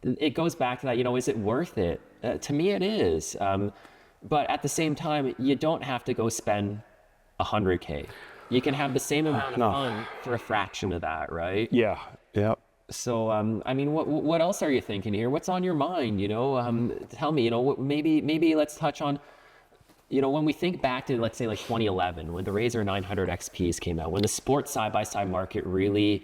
it goes back to that, is it worth it? To me, it is. But at the same time, you don't have to go spend $100K. You can have the same amount of fun for a fraction of that, right? Yeah. Yeah. So, I mean, what else are you thinking here? What's on your mind? Tell me, maybe let's touch on, when we think back to, let's say, like 2011, when the Razor 900 XPs came out, when the sports side-by-side market really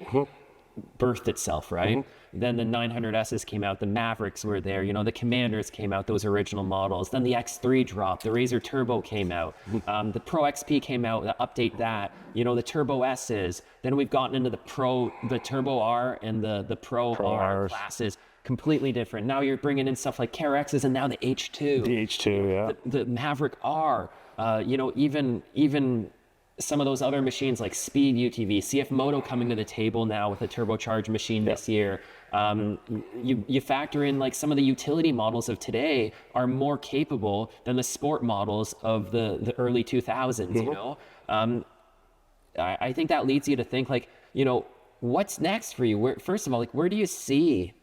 birthed itself, right? Then the 900Ss came out, the Mavericks were there, the Commanders came out, those original models. Then the X3 dropped, the Razor Turbo came out, the Pro XP came out, the update that, the Turbo S's. Then we've gotten into the Turbo R and the Pro R classes, completely different. Now you're bringing in stuff like KRXs and now the H2. The H2, yeah. The Maverick R, even some of those other machines like Speed UTV, CF Moto coming to the table now with a turbocharged machine this year. You factor in like some of the utility models of today are more capable than the sport models of the early 2000s, you know? I think that leads you to think like, you know, what's next for you? First of all, like, where do you see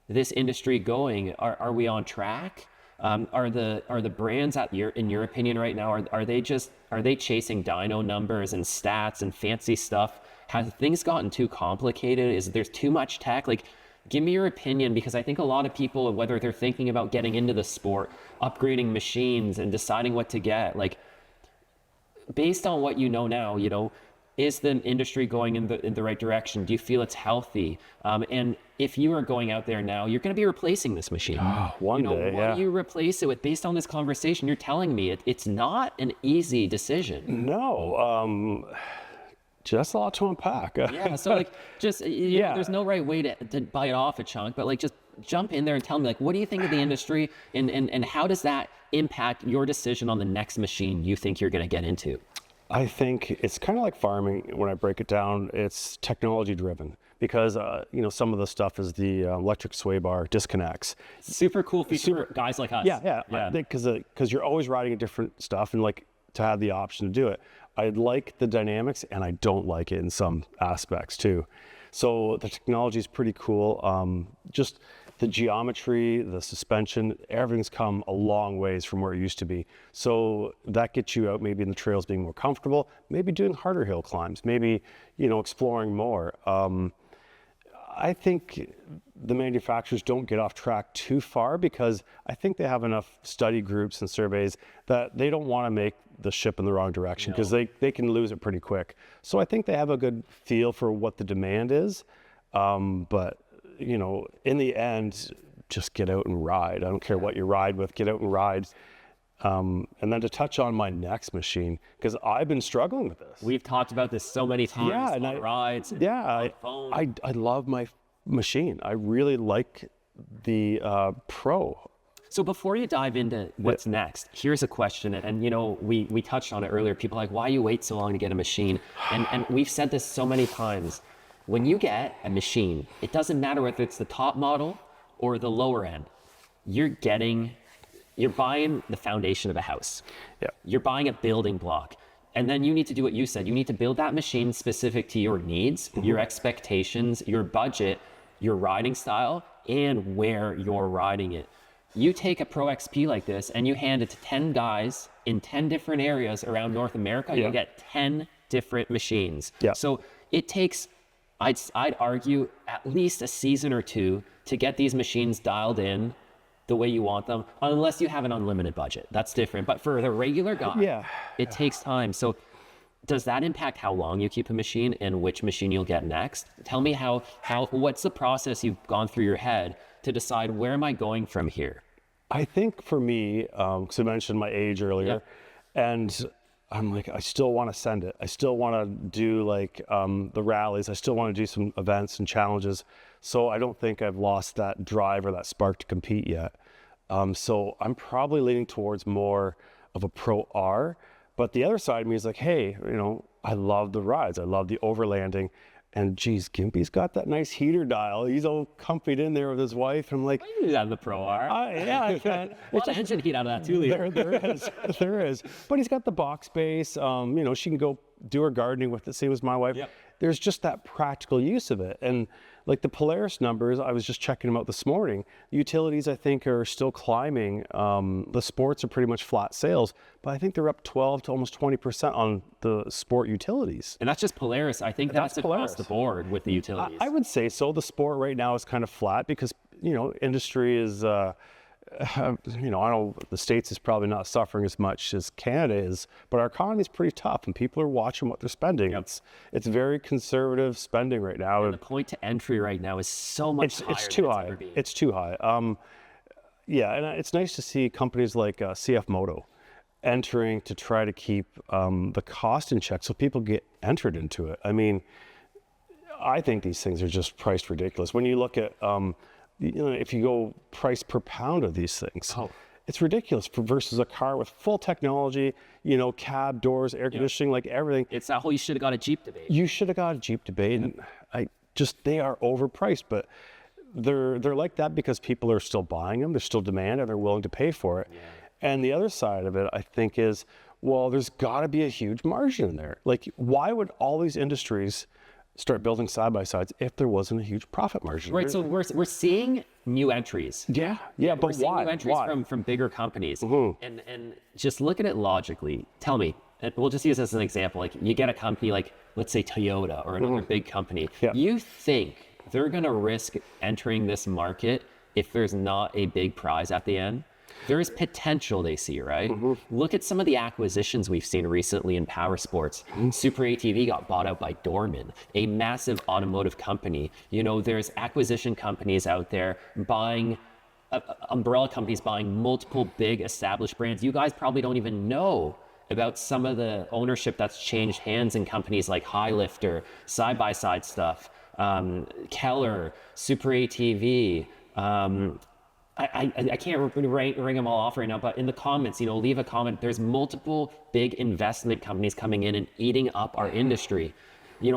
this industry going? Are we on track? Are the brands in your opinion right now, are they chasing dyno numbers and stats and fancy stuff? Have things gotten too complicated? Is there too much tech? Like, give me your opinion, because I think a lot of people, whether they're thinking about getting into the sport, upgrading machines and deciding what to get, like, based on what you know now, you know, is the industry going in the right direction? Do you feel it's healthy? And if you are going out there now, you're going to be replacing this machine. One day, what do you replace it with? Based on this conversation, you're telling me it's not an easy decision. No, just a lot to unpack. Yeah, so like, just, you know, there's no right way to bite off a chunk, but like, just jump in there and tell me, like, what do you think of the industry, and how does that impact your decision on the next machine you think you're going to get into? I think it's kind of like farming. When I break it down, it's technology driven, because you know, some of the stuff is the electric sway bar disconnects. Super cool feature for guys like us. Yeah. Because you're always riding a different stuff, and like to have the option to do it. I like the dynamics, and I don't like it in some aspects too. So the technology is pretty cool. Just the geometry, the suspension, everything's come a long ways from where it used to be. So that gets you out maybe in the trails being more comfortable, maybe doing harder hill climbs, maybe, you know, exploring more. I think the manufacturers don't get off track too far, because I think they have enough study groups and surveys that they don't want to make the ship in the wrong direction, because they can lose it pretty quick. So I think they have a good feel for what the demand is. But you know, in the end, just get out and ride. I don't care what you ride with, get out and ride. And then to touch on my next machine, because I've been struggling with this. We've talked about this so many times on rides. I love my machine. I really like the Pro. So before you dive into what's next, here's a question. And you know, we touched on it earlier. People are like, why you wait so long to get a machine? And we've said this so many times. When you get a machine, it doesn't matter whether it's the top model or the lower end. You're buying the foundation of a house. Yeah. You're buying a building block. And then you need to do what you said. You need to build that machine specific to your needs, your expectations, your budget, your riding style, and where you're riding it. You take a Pro XP like this and you hand it to 10 guys in 10 different areas around North America, you get 10 different machines. Yeah. So it takes, I'd argue, at least a season or two to get these machines dialed in the way you want them, unless you have an unlimited budget. That's different. But for the regular guy, it takes time. So does that impact how long you keep a machine and which machine you'll get next? Tell me what's the process you've gone through your head to decide, where am I going from here? I think for me, because I mentioned my age earlier, and I'm like, I still want to send it. I still want to do like the rallies. I still want to do some events and challenges. So I don't think I've lost that drive or that spark to compete yet. So I'm probably leaning towards more of a Pro R. But the other side of me is like, hey, you know, I love the rides. I love the overlanding. And geez, Gimpy's got that nice heater dial. He's all comfied in there with his wife. And I'm like, You do that in the Pro R. I can. A lot of engine heat out of that too, Leo. There is. But he's got the box space. You know, she can go do her gardening with it, same as my wife. Yep. There's just that practical use of it. And like the Polaris numbers, I was just checking them out this morning. The utilities, I think, are still climbing. The sports are pretty much flat sales, but I think they're up 12 to almost 20% on the sport utilities. And that's just Polaris. I think that's across the board with the utilities. I would say so. The sport right now is kind of flat because, you know, industry is, you know, I know the States is probably not suffering as much as Canada is, but our economy is pretty tough and people are watching what they're spending. Yep. It's very conservative spending right now. And the point to entry right now is so much higher. It's too high. It's too high. Yeah, and it's nice to see companies like CF Moto entering to try to keep the cost in check so people get entered into it. I mean, I think these things are just priced ridiculous. When you look at you know, if you go price per pound of these things, it's ridiculous versus a car with full technology. cab doors, air conditioning, like everything. It's that whole you should have got a Jeep debate. You should have got a Jeep debate, and they are overpriced, but they're like that because people are still buying them, there's still demand, and they're willing to pay for it. And the other side of it, I think, is, well, there's got to be a huge margin in there. Like, why would all these industries start building side-by-sides if there wasn't a huge profit margin? Right, so we're seeing new entries. Yeah, but We're seeing why? new entries Why? from bigger companies. And just look at it logically. Tell me, and we'll just use this as an example. Like, you get a company like, let's say, Toyota or another big company. You think they're going to risk entering this market if there's not a big prize at the end? There is potential they see, right? Look at some of the acquisitions we've seen recently in Powersports. Super ATV got bought out by Dorman, a massive automotive company. There's acquisition companies out there buying, umbrella companies buying multiple big established brands. You guys probably don't even know about some of the ownership that's changed hands in companies like High Lifter, side-by-side stuff, Keller, Super ATV, I can't ring them all off right now, but in the comments, leave a comment. There's multiple big investment companies coming in and eating up our industry.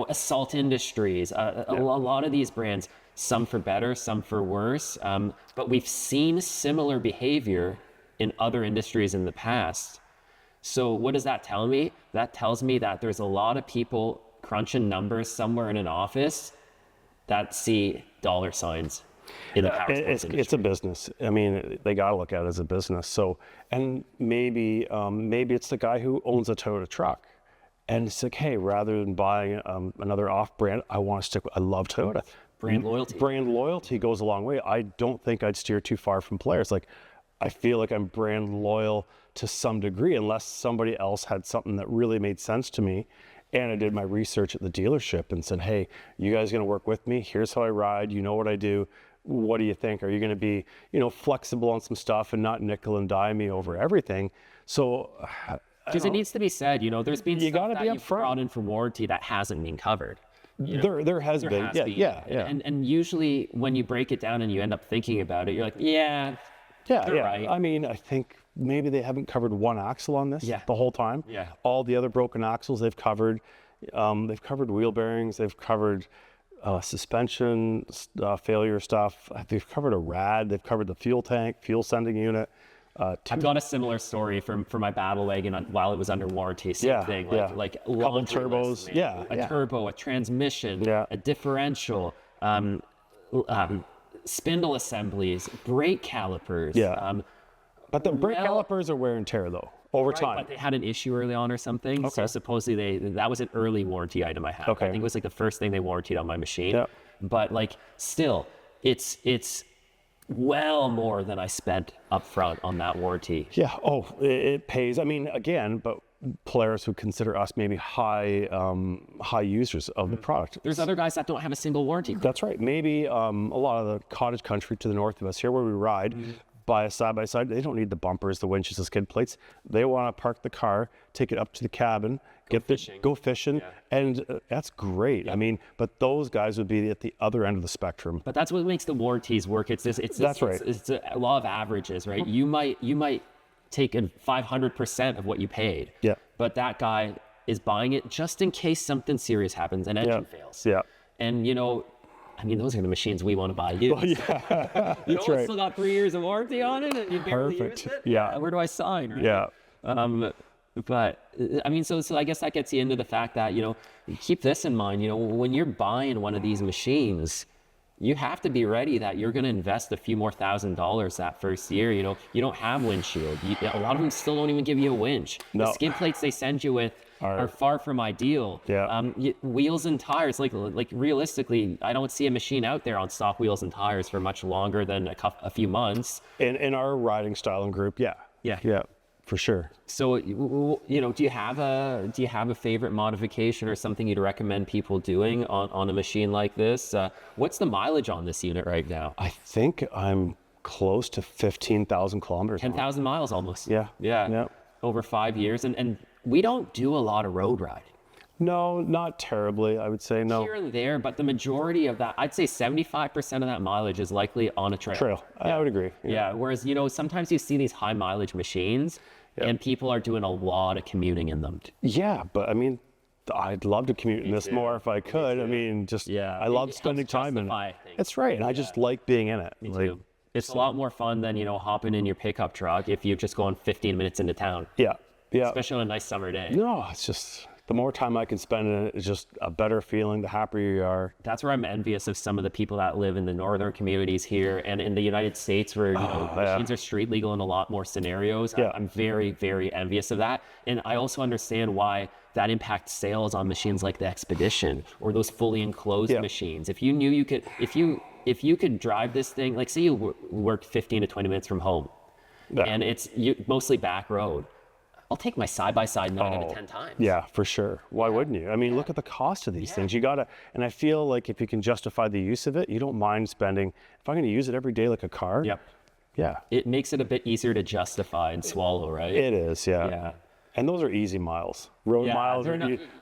Assault Industries, a lot of these brands, some for better, some for worse. But we've seen similar behavior in other industries in the past. So what does that tell me? That tells me that there's a lot of people crunching numbers somewhere in an office that see dollar signs. It's a business. I mean, they got to look at it as a business. So, and maybe it's the guy who owns a Toyota truck, and it's like, hey, rather than buying another off-brand, I want to stick with, I love Toyota. Brand loyalty. Brand loyalty goes a long way. I don't think I'd steer too far from Polaris. Like, I feel like I'm brand loyal to some degree, unless somebody else had something that really made sense to me. And I did my research at the dealership and said, hey, you guys going to work with me? Here's how I ride. You know what I do. What do you think? Are you going to be, flexible on some stuff and not nickel and dime me over everything? So, because it needs to be said, there's been stuff that you've upfront. Brought in for warranty that hasn't been covered. There has been. Yeah. And usually when you break it down and you end up thinking about it, you're like, yeah. Right. I mean, I think maybe they haven't covered one axle on this the whole time. Yeah. All the other broken axles they've covered. They've covered wheel bearings. They've covered suspension failure stuff. They've covered a rad. They've covered the fuel tank, fuel sending unit. I've got a similar story for my battle wagon while it was under warranty. Same thing. Like a couple turbos. A turbo, a transmission, a differential, spindle assemblies, brake calipers. But the brake calipers are wear and tear though over time. But they had an issue early on or something. Okay. So supposedly that was an early warranty item I had. Okay. I think it was like the first thing they warrantied on my machine. But like still, it's well more than I spent up front on that warranty. It pays. I mean, again, but Polaris would consider us maybe high users of the product. There's other guys that don't have a single warranty. That's right. Maybe a lot of the cottage country to the north of us here where we ride, buy a side-by-side. They don't need the bumpers, the winches, the skid plates. They want to park the car, take it up to the cabin, go fishing, and that's great. I mean, but those guys would be at the other end of the spectrum. But that's what makes the warranties work. It's a law of averages, right? You might take in 500% of what you paid. But that guy is buying it just in case something serious happens, an engine fails. And I mean, those are the machines we want to buy used. That's right. Still got 3 years of warranty on it, and you barely use it. Where do I sign? Right? But I mean, so I guess that gets you into the fact that keep this in mind. When you're buying one of these machines, you have to be ready that you're going to invest a few more $1,000s that first year. You don't have windshield. A lot of them still don't even give you a winch. The skid plates they send you with are far from ideal. Wheels and tires, like realistically, I don't see a machine out there on stock wheels and tires for much longer than a few months. In our riding style and group, for sure. So, do you have a favorite modification or something you'd recommend people doing on a machine like this? What's the mileage on this unit right now? I think I'm close to 15,000 kilometers. 10,000 miles almost. Yeah. Over 5 years. And we don't do a lot of road riding. No, not terribly, I would say. No. Here and there, but the majority of that, I'd say 75% of that mileage is likely on a trail. I would agree. Whereas, sometimes you see these high mileage machines and people are doing a lot of commuting in them. Yeah, but I mean, I'd love to commute in this more if I could. I mean, just I love spending time in it. That's right, and I just like being in it. Me too. It's a lot more fun than, hopping in your pickup truck if you're just going 15 minutes into town. Yeah. Especially on a nice summer day. No, it's just the more time I can spend in it, it's just a better feeling, the happier you are. That's where I'm envious of some of the people that live in the northern communities here and in the United States where machines are street legal in a lot more scenarios. I'm very, very envious of that. And I also understand why that impacts sales on machines like the Expedition or those fully enclosed machines. If you knew you could, if you could drive this thing, like say you worked 15 to 20 minutes from home and it's mostly back road, I'll take my side-by-side 9 out of 10 times. Yeah, for sure. Why wouldn't you? I mean, look at the cost of these things. You gotta, and I feel like if you can justify the use of it, you don't mind spending, if I'm gonna use it every day like a car. Yeah. It makes it a bit easier to justify and swallow, right? It is, yeah. And those are easy miles. Road miles,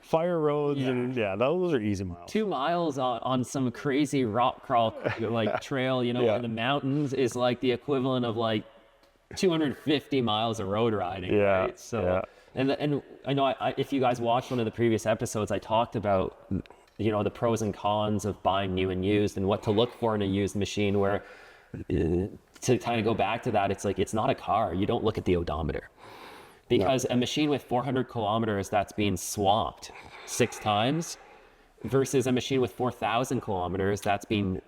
fire roads, and those are easy miles. 2 miles on some crazy rock crawl like trail, in the mountains is like the equivalent of like 250 miles of road riding. Right? So, and I know if you guys watched one of the previous episodes, I talked about, the pros and cons of buying new and used and what to look for in a used machine where to kind of go back to that, it's like, it's not a car. You don't look at the odometer because a machine with 400 kilometers that's being swapped 6 times versus a machine with 4,000 kilometers that's been,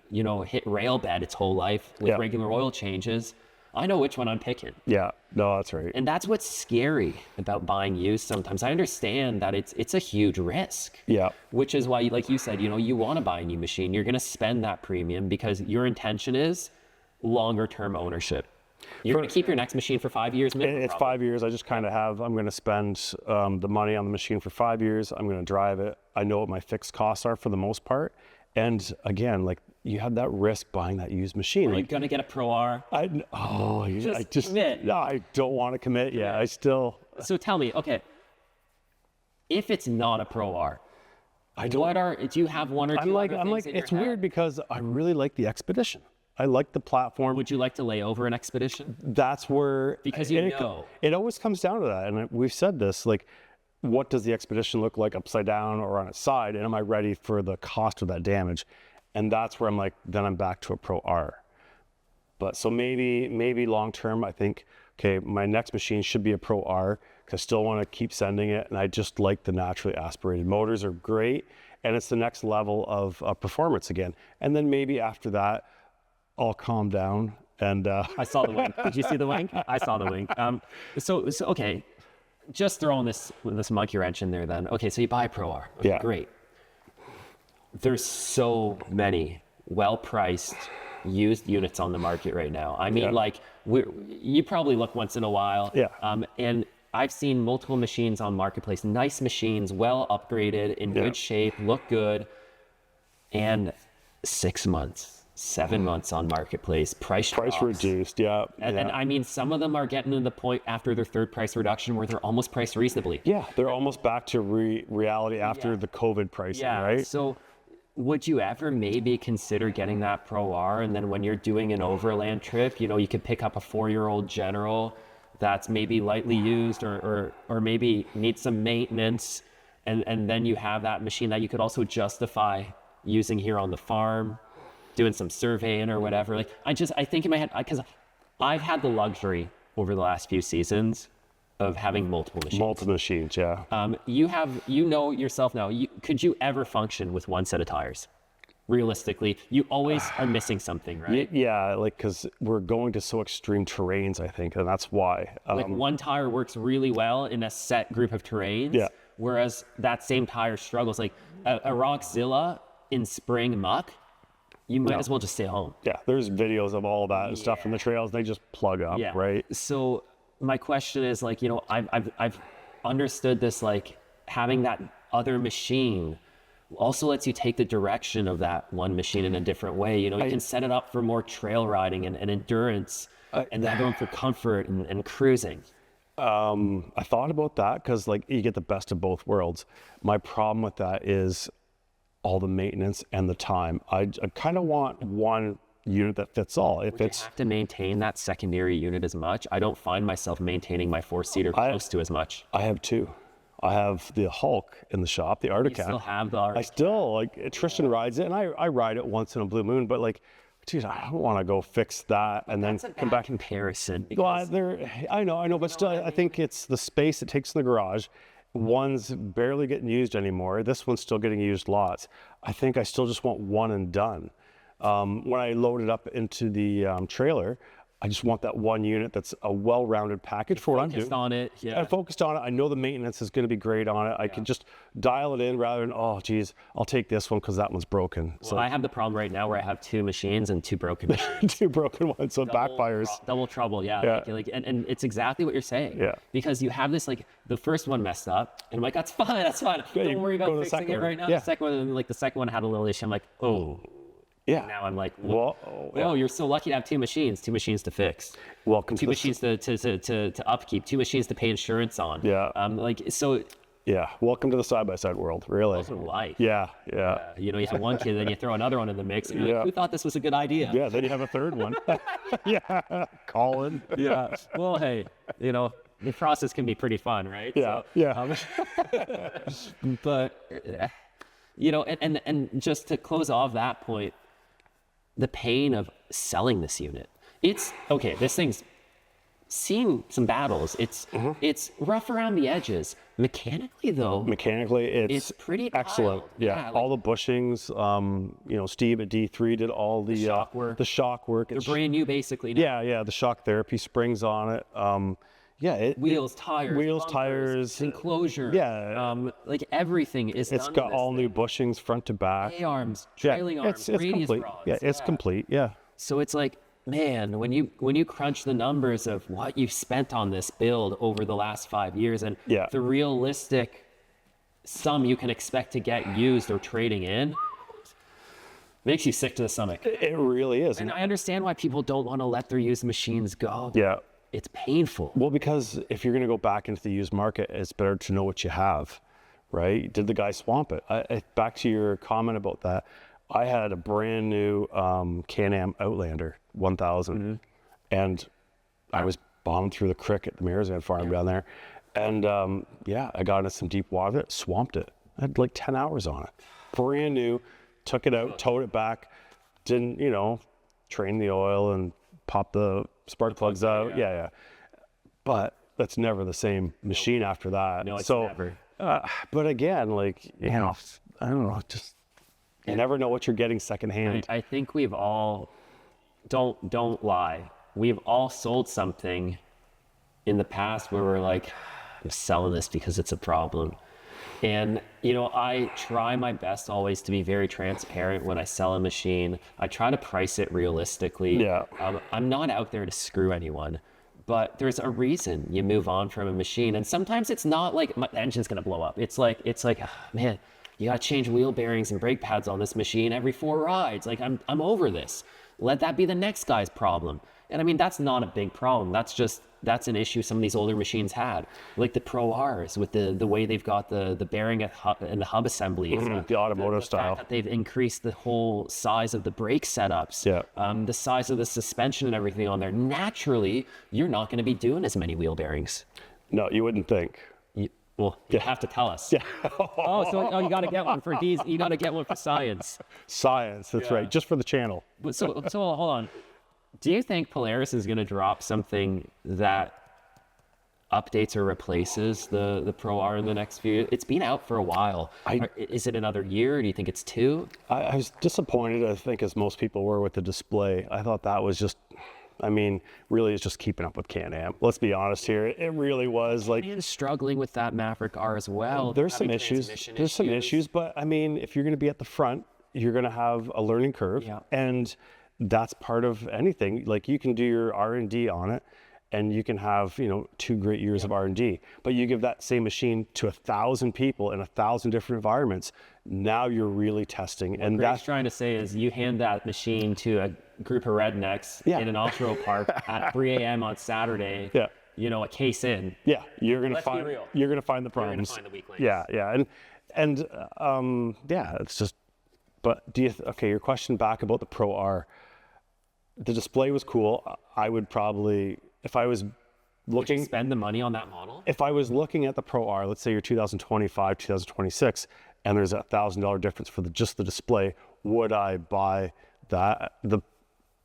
hit rail bed its whole life with regular oil changes. I know which one I'm picking. Yeah, no, that's right. And that's what's scary about buying used sometimes. I understand that it's a huge risk. Yeah. Which is why, like you said, you want to buy a new machine. You're going to spend that premium because your intention is longer term ownership. You're going to keep your next machine for 5 years minimum. It's 5 years. I just kind of I'm going to spend the money on the machine for 5 years. I'm going to drive it. I know what my fixed costs are for the most part. And again, like, you have that risk buying that used machine. Are you gonna get a Pro R? Commit. No, I don't want to commit. Yeah, I still. So tell me, okay, if it's not a Pro R, do you have one or two? I'm like, it's weird because I really like the Expedition. I like the platform. Would you like to lay over an Expedition? That's where because it always comes down to that, and we've said this like. What does the Expedition look like upside down or on its side? And am I ready for the cost of that damage? And that's where I'm like, then I'm back to a Pro R. But so maybe long term, I think, okay, my next machine should be a Pro R because I still want to keep sending it. And I just like the naturally aspirated motors are great. And it's the next level of performance again. And then maybe after that, I'll calm down. And I saw the wink. Did you see the wink? I saw the wink. So okay. Just throwing this monkey wrench in there then. Okay, so you buy a Pro R. Okay, great. There's so many well-priced used units on the market right now. I mean, like, you probably look once in a while. And I've seen multiple machines on Marketplace, nice machines, well upgraded, in good shape, look good. And 6 months. 7 months on Marketplace, price reduced, and I mean, some of them are getting to the point after their third price reduction where they're almost priced reasonably. Yeah, they're almost back to reality after the COVID pricing, right? So would you ever maybe consider getting that Pro R, and then when you're doing an overland trip, you could pick up a 4-year-old General that's maybe lightly used or maybe needs some maintenance, and then you have that machine that you could also justify using here on the farm, doing some surveying or whatever. Like, I think in my head, because I've had the luxury over the last few seasons of having multiple machines. Multiple machines, yeah. You know yourself now, could you ever function with one set of tires? Realistically, you always are missing something, right? Yeah, like, because we're going to so extreme terrains, I think, and that's why. Like, one tire works really well in a set group of terrains, whereas that same tire struggles. Like, a Rockzilla in spring muck, you might as well just stay home. Yeah, there's videos of all that and stuff from the trails. They just plug up, right? So my question is, like, I've understood this, like, having that other machine also lets you take the direction of that one machine in a different way. You can set it up for more trail riding and endurance, and the other one for comfort and cruising. I thought about that because, like, you get the best of both worlds. My problem with that is all the maintenance and the time. I kind of want one unit that fits all. If You it's, have to maintain that secondary unit as much. I don't find myself maintaining my 4-seater close to as much. I have two. I have the Hulk in the shop, the Arctic. You still have the I still, like, Tristan rides it, and I ride it once in a blue moon, but like, dude, I don't want to go fix that and then come back and comparison. Well, I know, but still, I think it's the space it takes in the garage. One's barely getting used anymore. This one's still getting used lots. I think I still just want one and done. When I load it up into the trailer, I just want that one unit that's a well-rounded package for what I'm doing. Focused on it, yeah. I'm focused on it. I know the maintenance is going to be great on it. I can just dial it in rather than, oh, geez, I'll take this one because that one's broken. Well, so I have the problem right now where I have 2 machines and 2 broken machines. 2 broken ones, so it backfires. Double trouble, yeah. And it's exactly what you're saying. Yeah. Because you have this, like, the first one messed up, and I'm like, that's fine. Don't worry about fixing it right now. Yeah. The second one, like, the second one had a little issue. I'm like, oh. Yeah. Now I'm like, whoa, you're so lucky to have 2 machines to fix. Welcome 2 machines to upkeep, 2 machines to pay insurance on. Yeah. So. Yeah. Welcome to the side-by-side world, really. Welcome to life. Yeah. You know, you have one kid, then you throw another one in the mix. And you're like, who thought this was a good idea? Yeah. Then you have a third one. Yeah. Colin. Yeah. Well, hey, you know, the process can be pretty fun, right? Yeah. But, you know, and just to close off that point, the pain of selling this unit. It's okay. This thing's seen some battles. It's rough around the edges. Mechanically, though, it's pretty excellent. dialed. Yeah, all the bushings. You know, Steve at D3 did all the shock work. The shock work. They're brand new, basically. Now. Yeah. The shock therapy springs on it. Wheels, tires, enclosure. Yeah. Like everything is. It's got all new bushings front to back. A-arms, trailing arms, it's radius complete. rods. Yeah, it's complete. Yeah. So it's like, man, when you crunch the numbers of what you've spent on this build over the last 5 years and the realistic sum you can expect to get used or trading in, makes you sick to the stomach. It really is. And I understand why people don't want to let their used machines go. Yeah. It's painful. Well, because if you're going to go back into the used market, it's better to know what you have, right? Did the guy swamp it? Back to your comment about that, I had a brand new Can-Am Outlander 1000, and I was bombed through the creek at the Marizan farm down there, and I got into some deep water, swamped it. I had like 10 hours on it. Brand new, took it out, towed it back, didn't, drain the oil and pop the spark plugs out. Yeah. But that's never the same machine after that. No, it's so, never. But again, like, I don't know, just you never know what you're getting secondhand. I think we've all, don't lie, we've all sold something in the past where we're like, I'm selling this because it's a problem. And, I try my best always to be very transparent when I sell a machine. I try to price it realistically. Yeah. I'm not out there to screw anyone, but there's a reason you move on from a machine. And sometimes it's not like the engine's going to blow up. It's like, man, you got to change wheel bearings and brake pads on this machine every 4 rides. Like, I'm over this. Let that be the next guy's problem. And I mean, that's not a big problem. That's an issue some of these older machines had, like the Pro Rs with the way they've got the bearing and the hub assemblies, the automotive the style. fact that they've increased the whole size of the brake setups, the size of the suspension and everything on there. Naturally, you're not going to be doing as many wheel bearings. No, you wouldn't think. You have to tell us. Yeah. You got to get one for these. You got to get one for science. Science, that's right, just for the channel. So hold on. Do you think Polaris is going to drop something that updates or replaces the Pro R in the next few? It's been out for a while. Is it another year? Do you think it's 2? I was disappointed, I think, as most people were with the display. I thought that was just, really is just keeping up with Can-Am. Let's be honest here. It really was like... Man, struggling with that Maverick R as well. There's some issues. But if you're going to be at the front, you're going to have a learning curve. Yeah. And that's part of anything. Like, you can do your R&D on it, and you can have 2 great years of R&D, but you give that same machine to 1,000 people in 1,000 different environments. Now you're really testing. And that's trying to say is you hand that machine to a group of rednecks in an off-road park at 3 a.m. on Saturday. Yeah. A case in. Yeah, you're gonna find the problems. You're gonna find the weak links. Yeah, and it's just. But your question back about the Pro R, the display was cool. I would probably, if I was looking, spend the money on that model. if I was looking at the Pro R, let's say you're 2025, 2026, and there's $1,000 difference for just the display, would I buy that? The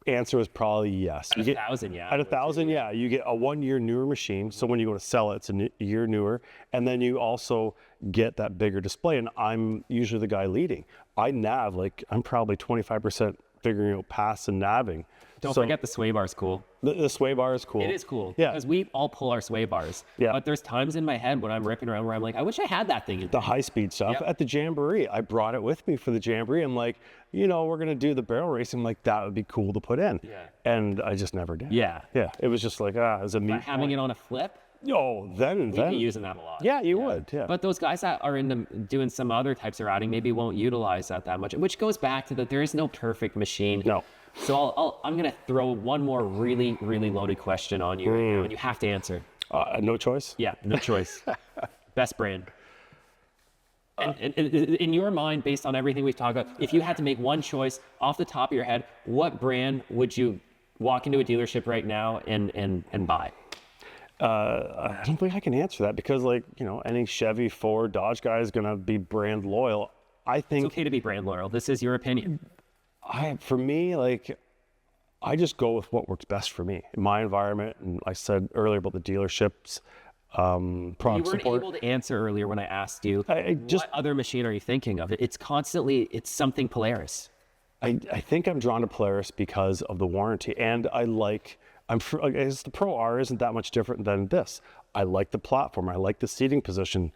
answer is probably yes. At 1,000, yeah. At 1,000, yeah. You get a 1 year newer machine. So when you go to sell it, it's a year newer. And then you also get that bigger display. And I'm usually the guy leading. I nav, like I'm probably 25% figuring out pass and nabbing. Don't forget the sway bar is cool. The sway bar is cool. It is cool. Yeah. Because we all pull our sway bars. Yeah. But there's times in my head when I'm ripping around where I'm like, I wish I had that thing. The high speed stuff. Yep. At the Jamboree, I brought it with me for the Jamboree. I'm like, we're going to do the barrel racing. I'm like, that would be cool to put in. Yeah. And I just never did. Yeah. Yeah. It was just like, as a meat. But having it on a flip, then. we'd be using that a lot. Yeah, you would. Yeah. But those guys that are into doing some other types of routing maybe won't utilize that much, which goes back to that there is no perfect machine. No. So I'm going to throw one more really, really loaded question on you right now, and you have to answer. No choice? Yeah, no choice. Best brand. And in your mind, based on everything we've talked about, if you had to make one choice off the top of your head, what brand would you walk into a dealership right now and buy? I don't think I can answer that because, any Chevy, Ford, Dodge guy is going to be brand loyal. I think It's okay to be brand loyal. This is your opinion. for me, I just go with what works best for me in my environment. And I said earlier about the dealerships, product You weren't support. able to answer earlier when I asked you, I just, what other machine are you thinking of? It's something Polaris. I think I'm drawn to Polaris because of the warranty, and I guess the Pro R isn't that much different than this. I like the platform. I like the seating position.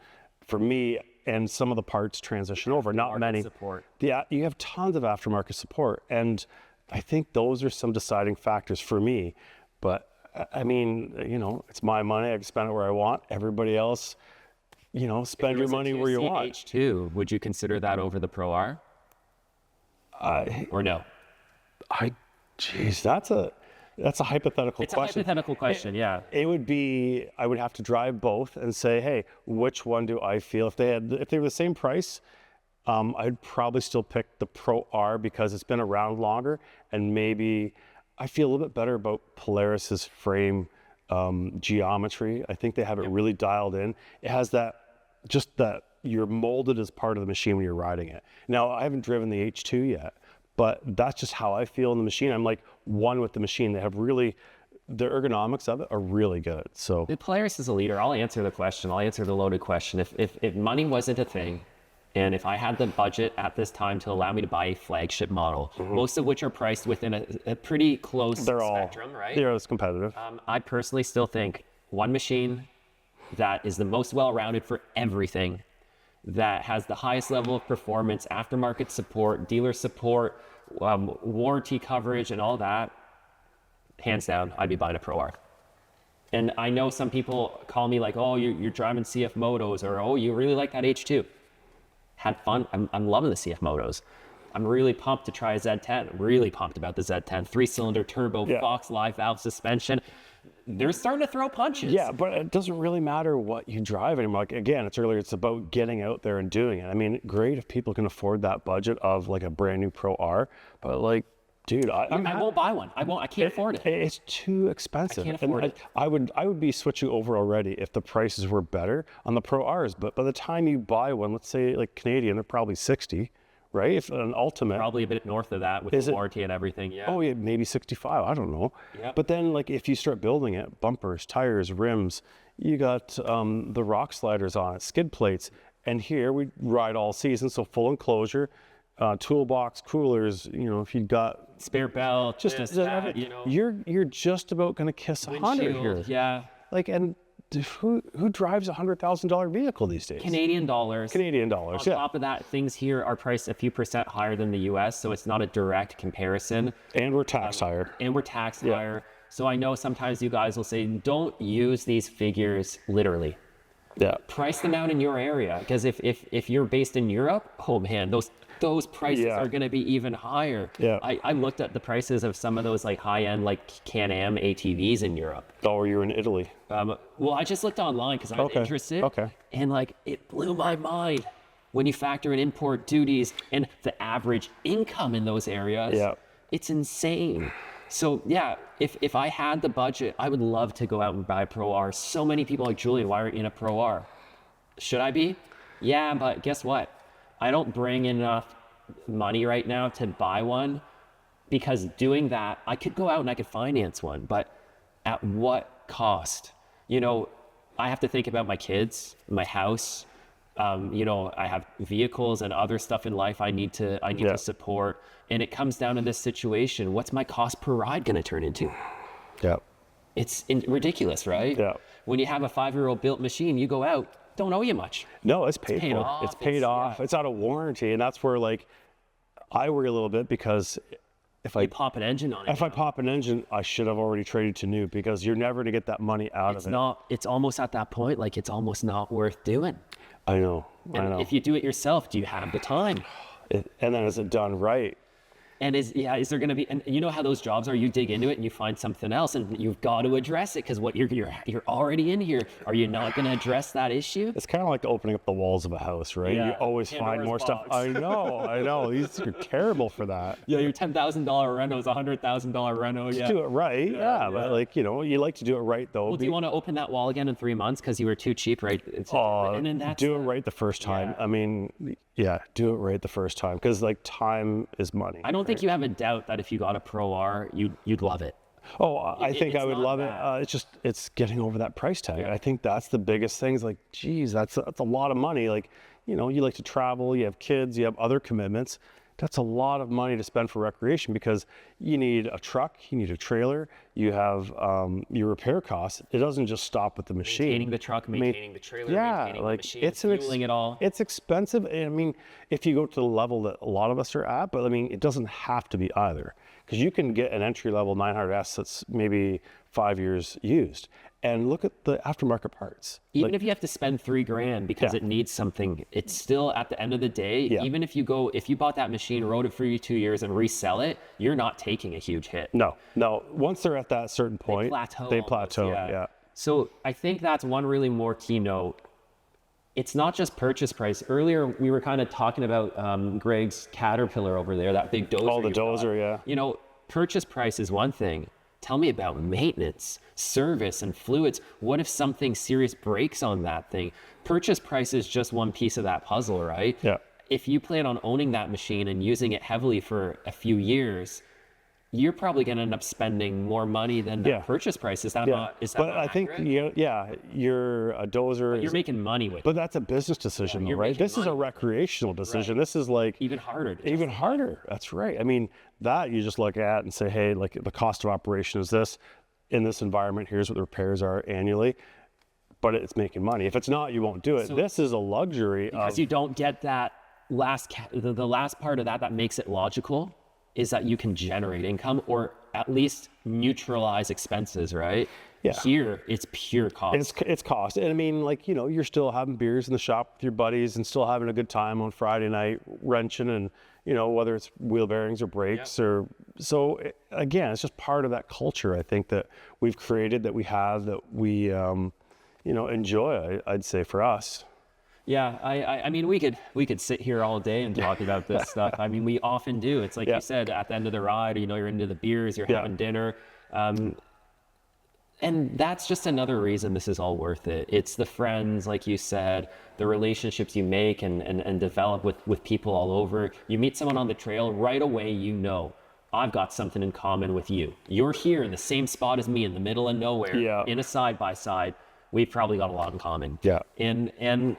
For me, and some of the parts transition over. Not many. Support. Yeah, you have tons of aftermarket support, and I think those are some deciding factors for me. But I mean, it's my money. I can spend it where I want. Everybody else, spend your money where you want. H2, would you consider that over the Pro R? Or no? Geez, that's a hypothetical It's question. a hypothetical question, yeah. It would be, I would have to drive both and say, hey, which one do I feel? If they were the same price, I'd probably still pick the Pro R because it's been around longer, and maybe I feel a little bit better about Polaris's frame geometry. I think they have it really dialed in. It has that you're molded as part of the machine when you're riding it. Now, I haven't driven the H2 yet, but that's just how I feel in the machine. I'm like one with the machine. They have the ergonomics of it are really good. So The Polaris is a leader. I'll answer the question. I'll answer the loaded question. If money wasn't a thing, and if I had the budget at this time to allow me to buy a flagship model, most of which are priced within a pretty close spectrum, right? They're as competitive. I personally still think one machine that is the most well-rounded for everything, that has the highest level of performance, aftermarket support, dealer support, warranty coverage, and all that, hands down, I'd be buying a Pro R. And I know some people call me like, oh, you're driving CF Motos, or oh, you really like that H2. Had fun. I'm loving the CF Motos. I'm really pumped to try a Z10. I'm really pumped about the Z10. 3-cylinder turbo, Fox live valve suspension. They're starting to throw punches. Yeah, but it doesn't really matter what you drive anymore. It's about getting out there and doing it. I mean, great if people can afford that budget of like a brand new Pro R, but dude, I won't buy one. I can't afford it. It's too expensive. I can't afford it. I would be switching over already if the prices were better on the Pro Rs. But by the time you buy one, let's say like Canadian, they're probably 60, right? If an Ultimate, Probably a bit north of that with the warranty and everything. Yeah. oh yeah, maybe 65. I don't know. Yep. But then if you start building it, bumpers, tires, rims, you got the rock sliders on it, skid plates, and here we ride all season, so full enclosure. Toolbox, coolers, if you've got Spare belt, you're just about gonna kiss 100 here. windshield, yeah. And who drives $100,000 vehicle these days? Canadian dollars. Canadian On dollars, yeah. top of that, things here are priced a few percent higher than the US, so it's not a direct comparison. And we're taxed higher. And we're taxed higher. So I know sometimes you guys will say, don't use these figures literally. Yeah. Price them out in your area, because if you're based in Europe, oh man, those prices are going to be even higher. Yeah. I looked at the prices of some of those high-end Can-Am ATVs in Europe. Oh, you're in Italy. Well, I just looked online because I'm interested. Okay. And it blew my mind when you factor in import duties and the average income in those areas. Yeah. It's insane. So yeah, if I had the budget, I would love to go out and buy a Pro R. So many people like, Julian, why aren't you in a Pro R? Should I be? Yeah, but guess what? I don't bring enough money right now to buy one, because doing that, I could go out and I could finance one, but at what cost? You know, I have to think about my kids, my house. You know, I have vehicles and other stuff in life I need to support. And it comes down to this situation. What's my cost per ride going to turn into? Yeah. It's ridiculous, right? Yeah. When you have a 5-year-old built machine, you go out, don't owe you much. No, it's paid for. off. It's paid off. It's out of warranty. And that's where, like, I worry a little bit, because if I pop an engine on it. If I pop an engine, I should have already traded to new, because you're never going to get that money out of it. It's almost at that point, like, it's almost not worth doing. I know. If you do it yourself, do you have the time? And then is it done right? And is there going to be, and you know how those jobs are, you dig into it and you find something else, and you've got to address it, because what you're already in here. Are you not going to address that issue? It's kind of like opening up the walls of a house, right? Yeah. You always find more stuff. I know. These are terrible for that. Yeah, your $10,000 reno is a $100,000 reno. Yeah. Do it right. Yeah, but like, you know, you like to do it right though. Well, do you want to open that wall again in 3 months because you were too cheap, right? And then do it right the first time. Yeah. I mean, yeah, do it right the first time, because like time is money. I don't think you have a doubt that if you got a Pro R, you'd love it. Oh, I think I would love it. It's getting over that price tag. Yeah. I think that's the biggest thing. Is like, geez, that's a lot of money. Like, you know, you like to travel, you have kids, you have other commitments. That's a lot of money to spend for recreation, because you need a truck, you need a trailer, you have your repair costs. It doesn't just stop with the machine. Maintaining the truck, maintaining the trailer, maintaining like the machine, fueling it all. It's expensive. I mean, if you go to the level that a lot of us are at, but I mean, it doesn't have to be either, because you can get an entry-level 900S that's maybe 5 years used. And look at the aftermarket parts. Even if you have to spend $3,000 because it needs something, it's still, at the end of the day, even if you bought that machine, rode it for 2 years and resell it, you're not taking a huge hit. No. Once they're at that certain point, they plateau. Yeah. So I think that's one really more key note. It's not just purchase price. Earlier, we were kind of talking about Greg's Caterpillar over there, that big dozer. Oh, the dozer, yeah. You know, purchase price is one thing. Tell me about maintenance, service, and fluids. What if something serious breaks on that thing? Purchase price is just one piece of that puzzle, right? Yeah. If you plan on owning that machine and using it heavily for a few years, you're probably going to end up spending more money than the purchase price. Is that not? Is that but not I think you're a dozer. You're making money with it. But that's a business decision, though, right? This is a recreational decision. Right. This is like even harder. Even harder. That's right. I mean, that you just look at and say, hey, like the cost of operation is this. In this environment, here's what the repairs are annually. But it's making money. If it's not, you won't do it. So, this is a luxury. Because you don't get that the last part of that makes it logical is that you can generate income, or at least neutralize expenses, right? Yeah. Here, it's pure cost. It's cost. And I mean, like, you know, you're still having beers in the shop with your buddies and still having a good time on Friday night, wrenching, and, you know, whether it's wheel bearings or brakes or, so again, it's just part of that culture, I think, that we've created, that we have, that we, you know, enjoy, I'd say, for us. Yeah, I mean, we could sit here all day and talk about this stuff. I mean, we often do. It's like you said, at the end of the ride, you know, you're into the beers, you're having dinner. And that's just another reason this is all worth it. It's the friends, like you said, the relationships you make and develop with people all over. You meet someone on the trail, right away, you know, I've got something in common with you. You're here in the same spot as me, in the middle of nowhere, in a side-by-side. We've probably got a lot in common. Yeah. And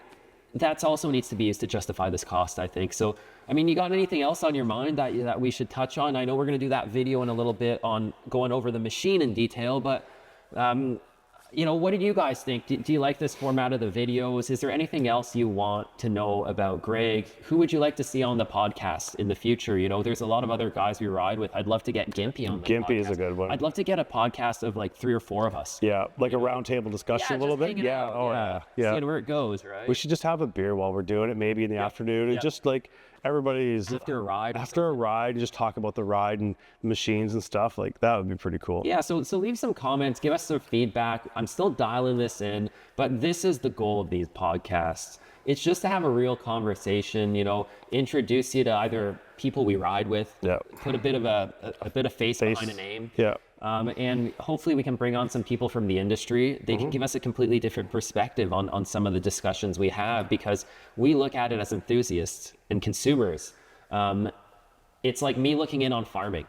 that's also needs to be used to justify this cost, I think. So, I mean, you got anything else on your mind that we should touch on? I know we're going to do that video in a little bit on going over the machine in detail, but, you know, what did you guys think? Do you like this format of the videos? Is there anything else you want to know about Greg? Who would you like to see on the podcast in the future? You know, there's a lot of other guys we ride with. I'd love to get Gimpy on the podcast. Gimpy is a good one. I'd love to get a podcast of like 3 or 4 of us. Yeah, like a roundtable discussion a little bit. Yeah, out. Yeah. Seeing where it goes, right? We should just have a beer while we're doing it, maybe in the afternoon, and just like everybody's After a ride. After a ride, just talk about the ride and machines and stuff. Like that would be pretty cool. Yeah, so leave some comments, give us some feedback. I'm still dialing this in, but this is the goal of these podcasts. It's just to have a real conversation, you know, introduce you to either people we ride with, put a bit of face behind a name. Yeah. And hopefully we can bring on some people from the industry. They can give us a completely different perspective on some of the discussions we have, because we look at it as enthusiasts and consumers. It's like me looking in on farming.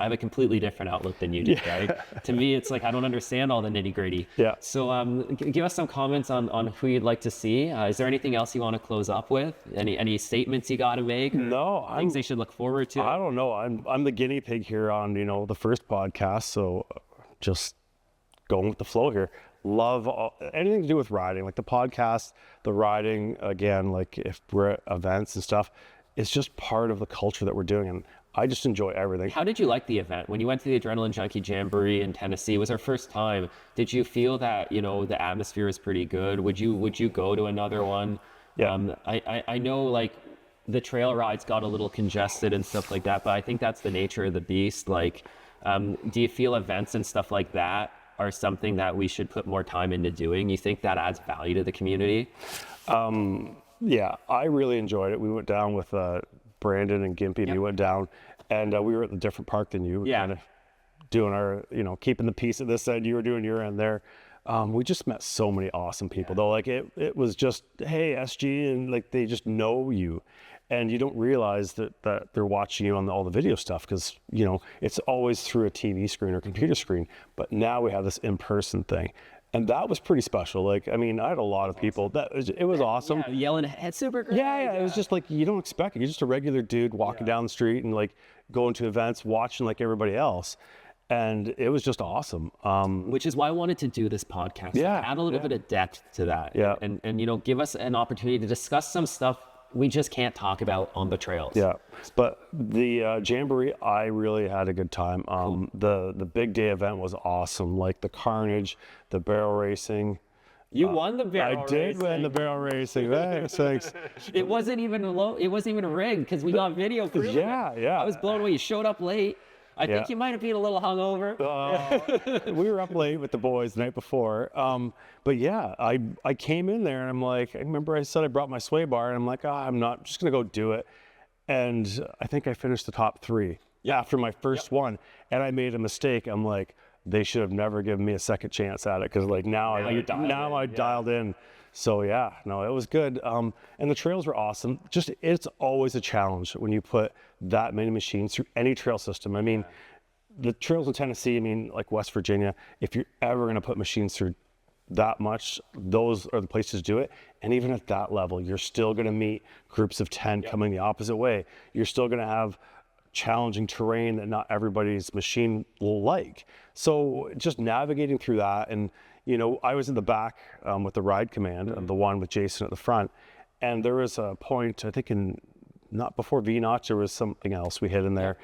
I have a completely different outlook than you do, right? To me, it's like I don't understand all the nitty gritty. Yeah. So give us some comments on who you'd like to see. Is there anything else you want to close up with? Any statements you got to make? No, things they should look forward to? I don't know. I'm the guinea pig here on, you know, the first podcast. So just going with the flow here. Love anything to do with riding, like the podcast, the riding. Again, like if we're at events and stuff, it's just part of the culture that we're doing, and I just enjoy everything. How did you like the event? When you went to the Adrenaline Junkie Jamboree in Tennessee, it was our first time. Did you feel that, you know, the atmosphere is pretty good? Would you go to another one? Yeah. I know like the trail rides got a little congested and stuff like that, but I think that's the nature of the beast. Like, do you feel events and stuff like that are something that we should put more time into doing? You think that adds value to the community? Yeah, I really enjoyed it. We went down with Brandon and Gimpy, and we went down, and we were at a different park than you. Yeah. Kind of doing our, you know, keeping the peace at this end. You were doing your end there. We just met so many awesome people, though. Like it was just, hey, SG, and like they just know you, and you don't realize that they're watching you on all the video stuff, because you know it's always through a TV screen or computer screen. But now we have this in-person thing. And that was pretty special. Like, I mean, I had a lot of people. It was awesome. Yeah, yelling, "It's super great!" Yeah. It was just like you don't expect it. You're just a regular dude walking down the street and like going to events, watching like everybody else, and it was just awesome. Which is why I wanted to do this podcast. Yeah, Add a little bit of depth to that. Yeah. And you know, give us an opportunity to discuss some stuff we just can't talk about on the trails. Yeah, but the Jamboree, I really had a good time. The big day event was awesome. Like the carnage, the barrel racing. You won the barrel racing. I did win the barrel racing. Thanks. It wasn't even a rig, because we got video proof. Yeah. I was blown away. You showed up late. I think you might have been a little hungover. We were up late with the boys the night before. But yeah, I came in there and I'm like, I remember I said I brought my sway bar, and I'm like, I'm not just going to go do it. And I think I finished the top 3 after my first one. And I made a mistake. I'm like, they should have never given me a second chance at it, because like now I dialed in. So yeah, no, it was good. And the trails were awesome. Just, it's always a challenge when you put that many machines through any trail system. I mean, the trails in Tennessee, I mean, like West Virginia, if you're ever going to put machines through that much, those are the places to do it. And even at that level, you're still going to meet groups of 10 coming the opposite way. You're still going to have challenging terrain that not everybody's machine will like. So just navigating through that, and you know, I was in the back with the ride command, and the one with Jason at the front, and there was a point, I think not before V-Notch, there was something else we hit in there,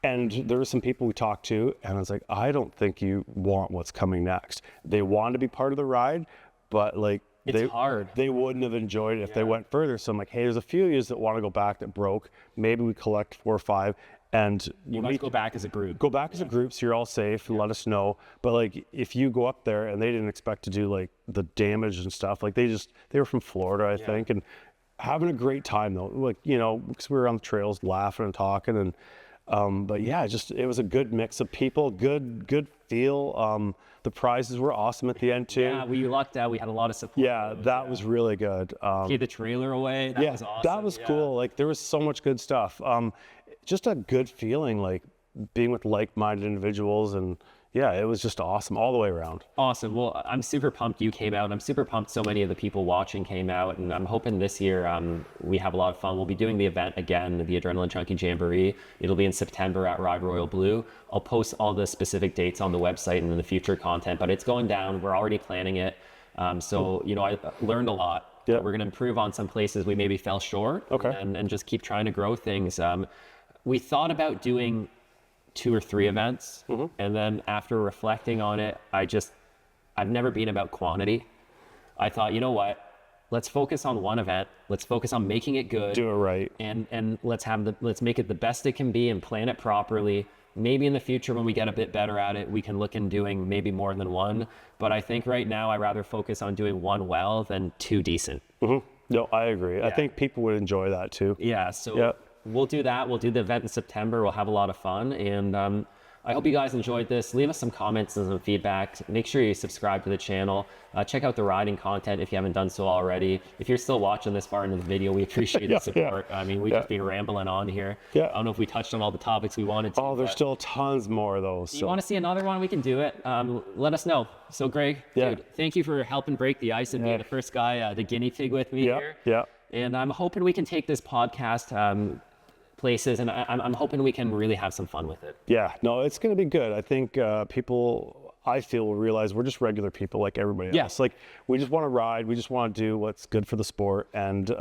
and there were some people we talked to, and I was like, I don't think you want what's coming next. They want to be part of the ride, but like, it's hard. They wouldn't have enjoyed it if they went further. So I'm like, hey, there's a few of you that want to go back that broke. Maybe we collect 4 or 5, and you guys go back as a group. Go back as a group, so you're all safe, and let us know. But like, if you go up there and they didn't expect to do like the damage and stuff, like they were from Florida, I think, and having a great time though. Like, you know, because we were on the trails laughing and talking, and but yeah, it was a good mix of people, good feel. The prizes were awesome at the end too. Yeah, we lucked out. We had a lot of support. Yeah, that was really good. Gave the trailer away. That was awesome. That was cool. Like there was so much good stuff. Just a good feeling, like being with like-minded individuals, and yeah, it was just awesome all the way around. Awesome. Well, I'm super pumped you came out. I'm super pumped so many of the people watching came out, and I'm hoping this year we have a lot of fun. We'll be doing the event again, the Adrenaline Junkie Jamboree. It'll be in September at Ride Royal Blue. I'll post all the specific dates on the website and in the future content, but it's going down. We're already planning it. So, you know, I learned a lot. Yeah. We're going to improve on some places we maybe fell short, and just keep trying to grow things. We thought about doing 2 or 3 events, and then after reflecting on it, I've never been about quantity. I thought, you know what, let's focus on one event. Let's focus on making it good. Do it right. And let's make it the best it can be and plan it properly. Maybe in the future when we get a bit better at it, we can look in doing maybe more than one. But I think right now I'd rather focus on doing one well than two decent. No, I agree. I think people would enjoy that too. Yeah, so we'll do that. We'll do the event in September. We'll have a lot of fun. And I hope you guys enjoyed this. Leave us some comments and some feedback. Make sure you subscribe to the channel. Check out the riding content if you haven't done so already. If you're still watching this far into the video, we appreciate the support. I mean, we've just been rambling on here. I don't know if we touched on all the topics we wanted to. Oh, there's still tons more though. So. You want to see another one? We can do it. Let us know. So Greg, dude, thank you for helping break the ice and being the first guy, the guinea pig with me here. And I'm hoping we can take this podcast places, and I'm hoping we can really have some fun with it. Yeah, no, it's going to be good. I think people, I feel, will realize we're just regular people like everybody else. Like, we just want to ride, we just want to do what's good for the sport, and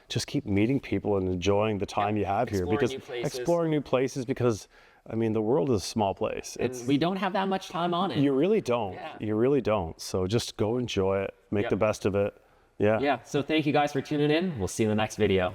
just keep meeting people and enjoying the time you have here. Exploring new places, because I mean, the world is a small place. We don't have that much time on it. You really don't. You really don't. So just go enjoy it, make the best of it. Yeah. So thank you guys for tuning in. We'll see you in the next video.